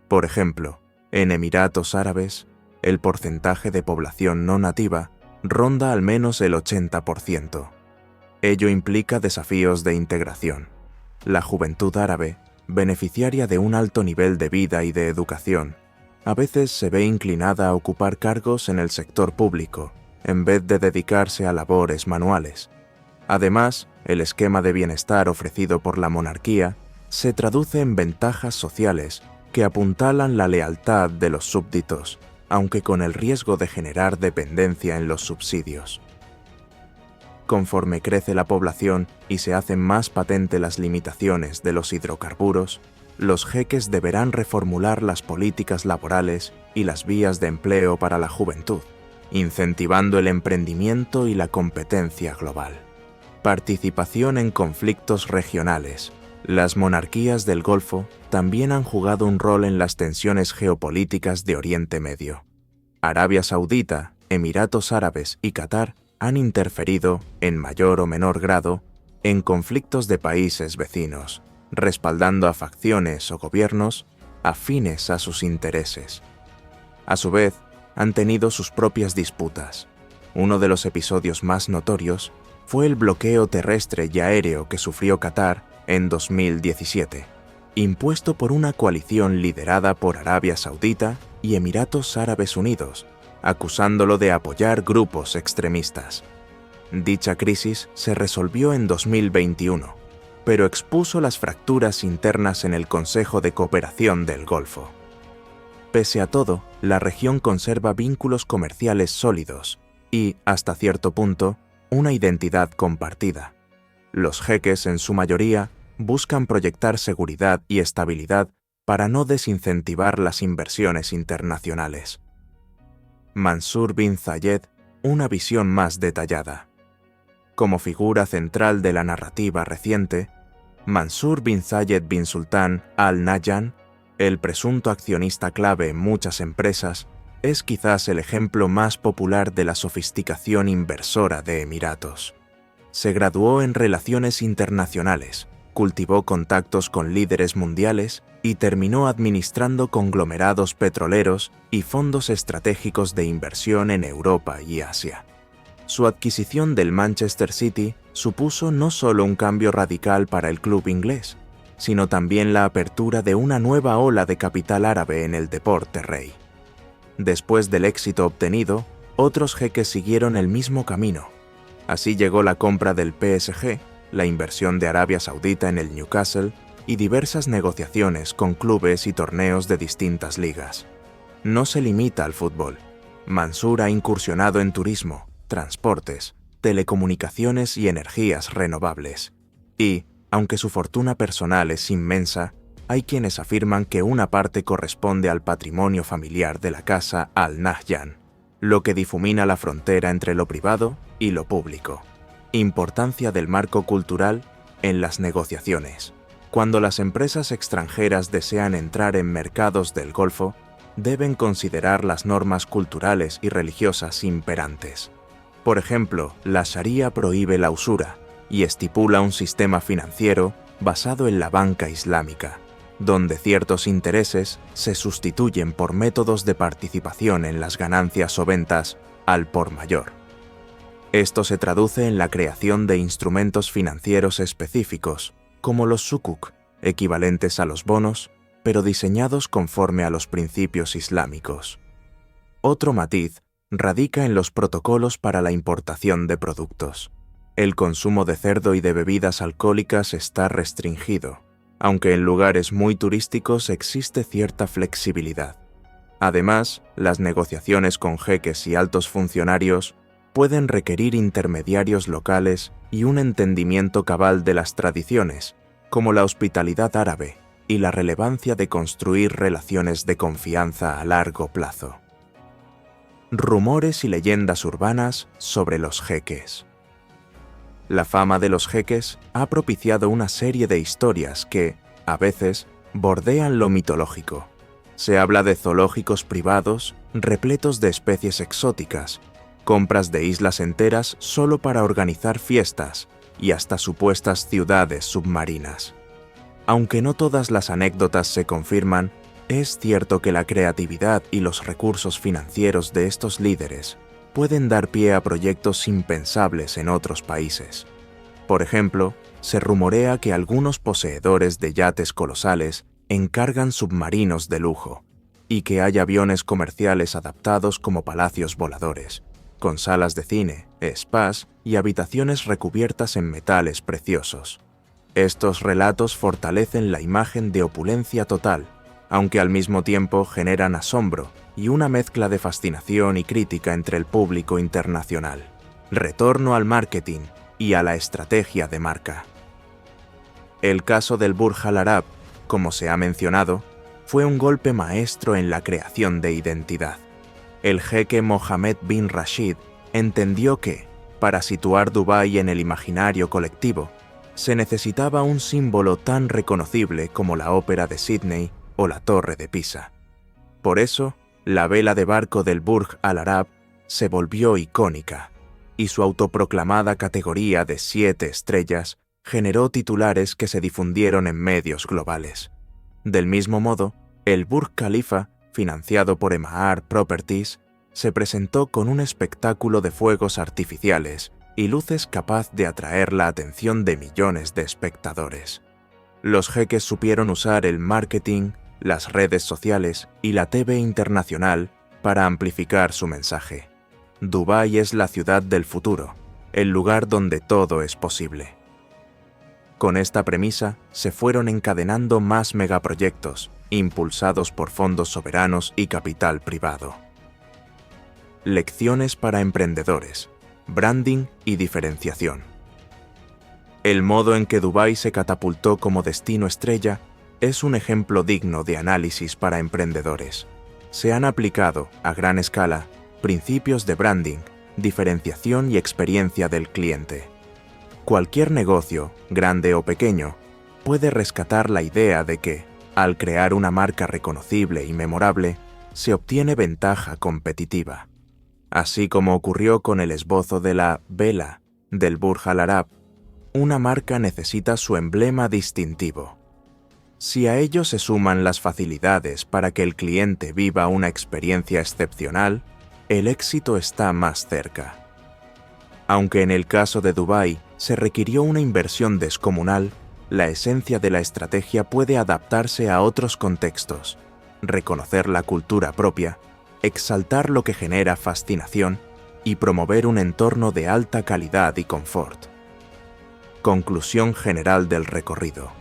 Por ejemplo, en Emiratos Árabes, el porcentaje de población no nativa ronda al menos el 80%. Ello implica desafíos de integración. La juventud árabe, beneficiaria de un alto nivel de vida y de educación, a veces se ve inclinada a ocupar cargos en el sector público, en vez de dedicarse a labores manuales. Además, el esquema de bienestar ofrecido por la monarquía se traduce en ventajas sociales que apuntalan la lealtad de los súbditos, aunque con el riesgo de generar dependencia en los subsidios. Conforme crece la población y se hacen más patentes las limitaciones de los hidrocarburos, los jeques deberán reformular las políticas laborales y las vías de empleo para la juventud, incentivando el emprendimiento y la competencia global. Participación en conflictos regionales. Las monarquías del Golfo también han jugado un rol en las tensiones geopolíticas de Oriente Medio. Arabia Saudita, Emiratos Árabes y Qatar han interferido, en mayor o menor grado, en conflictos de países vecinos, respaldando a facciones o gobiernos afines a sus intereses. A su vez, han tenido sus propias disputas. Uno de los episodios más notorios fue el bloqueo terrestre y aéreo que sufrió Qatar en 2017, impuesto por una coalición liderada por Arabia Saudita y Emiratos Árabes Unidos, acusándolo de apoyar grupos extremistas. Dicha crisis se resolvió en 2021, pero expuso las fracturas internas en el Consejo de Cooperación del Golfo. Pese a todo, la región conserva vínculos comerciales sólidos y, hasta cierto punto, una identidad compartida. Los jeques, en su mayoría, buscan proyectar seguridad y estabilidad para no desincentivar las inversiones internacionales. Mansur bin Zayed, una visión más detallada. Como figura central de la narrativa reciente, Mansur bin Zayed bin Sultan Al Nahyan, el presunto accionista clave en muchas empresas, es quizás el ejemplo más popular de la sofisticación inversora de Emiratos. Se graduó en Relaciones Internacionales, cultivó contactos con líderes mundiales y terminó administrando conglomerados petroleros y fondos estratégicos de inversión en Europa y Asia. Su adquisición del Manchester City supuso no solo un cambio radical para el club inglés, sino también la apertura de una nueva ola de capital árabe en el deporte rey. Después del éxito obtenido, otros jeques siguieron el mismo camino. Así llegó la compra del PSG, la inversión de Arabia Saudita en el Newcastle y diversas negociaciones con clubes y torneos de distintas ligas. No se limita al fútbol. Mansur ha incursionado en turismo, transportes, telecomunicaciones y energías renovables. Y, aunque su fortuna personal es inmensa, hay quienes afirman que una parte corresponde al patrimonio familiar de la casa Al Nahyan, lo que difumina la frontera entre lo privado y lo público. Importancia del marco cultural en las negociaciones. Cuando las empresas extranjeras desean entrar en mercados del Golfo, deben considerar las normas culturales y religiosas imperantes. Por ejemplo, la Sharia prohíbe la usura y estipula un sistema financiero basado en la banca islámica, donde ciertos intereses se sustituyen por métodos de participación en las ganancias o ventas al por mayor. Esto se traduce en la creación de instrumentos financieros específicos, como los sukuk, equivalentes a los bonos, pero diseñados conforme a los principios islámicos. Otro matiz radica en los protocolos para la importación de productos. El consumo de cerdo y de bebidas alcohólicas está restringido, aunque en lugares muy turísticos existe cierta flexibilidad. Además, las negociaciones con jeques y altos funcionarios pueden requerir intermediarios locales y un entendimiento cabal de las tradiciones, como la hospitalidad árabe y la relevancia de construir relaciones de confianza a largo plazo. Rumores y leyendas urbanas sobre los jeques. La fama de los jeques ha propiciado una serie de historias que, a veces, bordean lo mitológico. Se habla de zoológicos privados repletos de especies exóticas, compras de islas enteras solo para organizar fiestas y hasta supuestas ciudades submarinas. Aunque no todas las anécdotas se confirman, es cierto que la creatividad y los recursos financieros de estos líderes pueden dar pie a proyectos impensables en otros países. Por ejemplo, se rumorea que algunos poseedores de yates colosales encargan submarinos de lujo y que hay aviones comerciales adaptados como palacios voladores, con salas de cine, spas y habitaciones recubiertas en metales preciosos. Estos relatos fortalecen la imagen de opulencia total, aunque al mismo tiempo generan asombro y una mezcla de fascinación y crítica entre el público internacional. Retorno al marketing y a la estrategia de marca. El caso del Burj Al Arab, como se ha mencionado, fue un golpe maestro en la creación de identidad. El jeque Mohammed bin Rashid entendió que, para situar Dubái en el imaginario colectivo, se necesitaba un símbolo tan reconocible como la Ópera de Sídney o la Torre de Pisa. Por eso, la vela de barco del Burj Al Arab se volvió icónica, y su autoproclamada categoría de 7 estrellas generó titulares que se difundieron en medios globales. Del mismo modo, el Burj Khalifa, financiado por Emaar Properties, se presentó con un espectáculo de fuegos artificiales y luces capaz de atraer la atención de millones de espectadores. Los jeques supieron usar el marketing, las redes sociales y la TV internacional para amplificar su mensaje. Dubái es la ciudad del futuro, el lugar donde todo es posible. Con esta premisa, se fueron encadenando más megaproyectos, impulsados por fondos soberanos y capital privado. Lecciones para emprendedores, branding y diferenciación. El modo en que Dubái se catapultó como destino estrella es un ejemplo digno de análisis para emprendedores. Se han aplicado, a gran escala, principios de branding, diferenciación y experiencia del cliente. Cualquier negocio, grande o pequeño, puede rescatar la idea de que, al crear una marca reconocible y memorable, se obtiene ventaja competitiva. Así como ocurrió con el esbozo de la vela del Burj Al Arab, una marca necesita su emblema distintivo. Si a ello se suman las facilidades para que el cliente viva una experiencia excepcional, el éxito está más cerca. Aunque en el caso de Dubái se requirió una inversión descomunal, la esencia de la estrategia puede adaptarse a otros contextos, reconocer la cultura propia, exaltar lo que genera fascinación y promover un entorno de alta calidad y confort. Conclusión general del recorrido.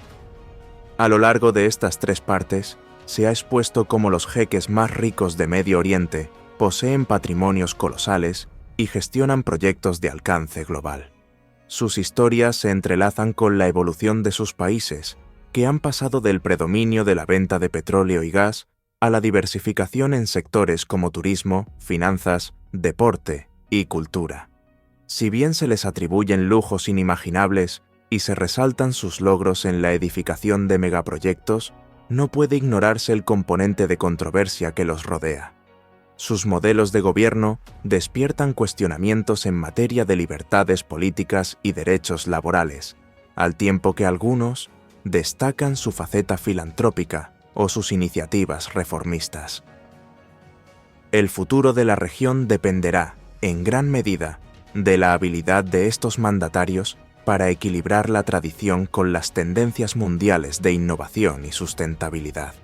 A lo largo de estas 3 partes, se ha expuesto cómo los jeques más ricos de Medio Oriente poseen patrimonios colosales y gestionan proyectos de alcance global. Sus historias se entrelazan con la evolución de sus países, que han pasado del predominio de la venta de petróleo y gas a la diversificación en sectores como turismo, finanzas, deporte y cultura. Si bien se les atribuyen lujos inimaginables, y se resaltan sus logros en la edificación de megaproyectos, no puede ignorarse el componente de controversia que los rodea. Sus modelos de gobierno despiertan cuestionamientos en materia de libertades políticas y derechos laborales, al tiempo que algunos destacan su faceta filantrópica o sus iniciativas reformistas. El futuro de la región dependerá, en gran medida, de la habilidad de estos mandatarios para equilibrar la tradición con las tendencias mundiales de innovación y sustentabilidad.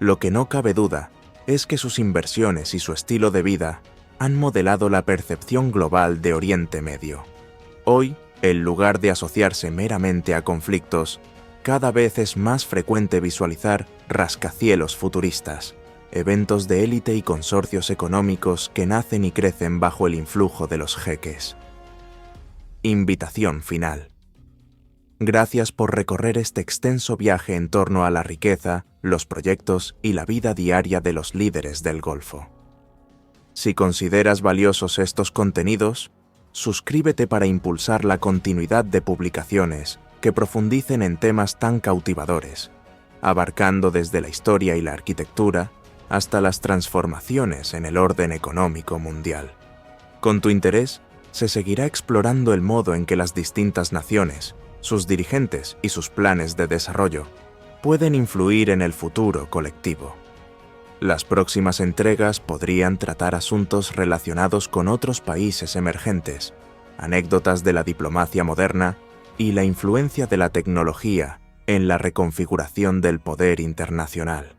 Lo que no cabe duda es que sus inversiones y su estilo de vida han modelado la percepción global de Oriente Medio. Hoy, en lugar de asociarse meramente a conflictos, cada vez es más frecuente visualizar rascacielos futuristas, eventos de élite y consorcios económicos que nacen y crecen bajo el influjo de los jeques. Invitación final. Gracias por recorrer este extenso viaje en torno a la riqueza, los proyectos y la vida diaria de los líderes del Golfo. Si consideras valiosos estos contenidos, suscríbete para impulsar la continuidad de publicaciones que profundicen en temas tan cautivadores, abarcando desde la historia y la arquitectura hasta las transformaciones en el orden económico mundial. Con tu interés, se seguirá explorando el modo en que las distintas naciones, sus dirigentes y sus planes de desarrollo pueden influir en el futuro colectivo. Las próximas entregas podrían tratar asuntos relacionados con otros países emergentes, anécdotas de la diplomacia moderna y la influencia de la tecnología en la reconfiguración del poder internacional.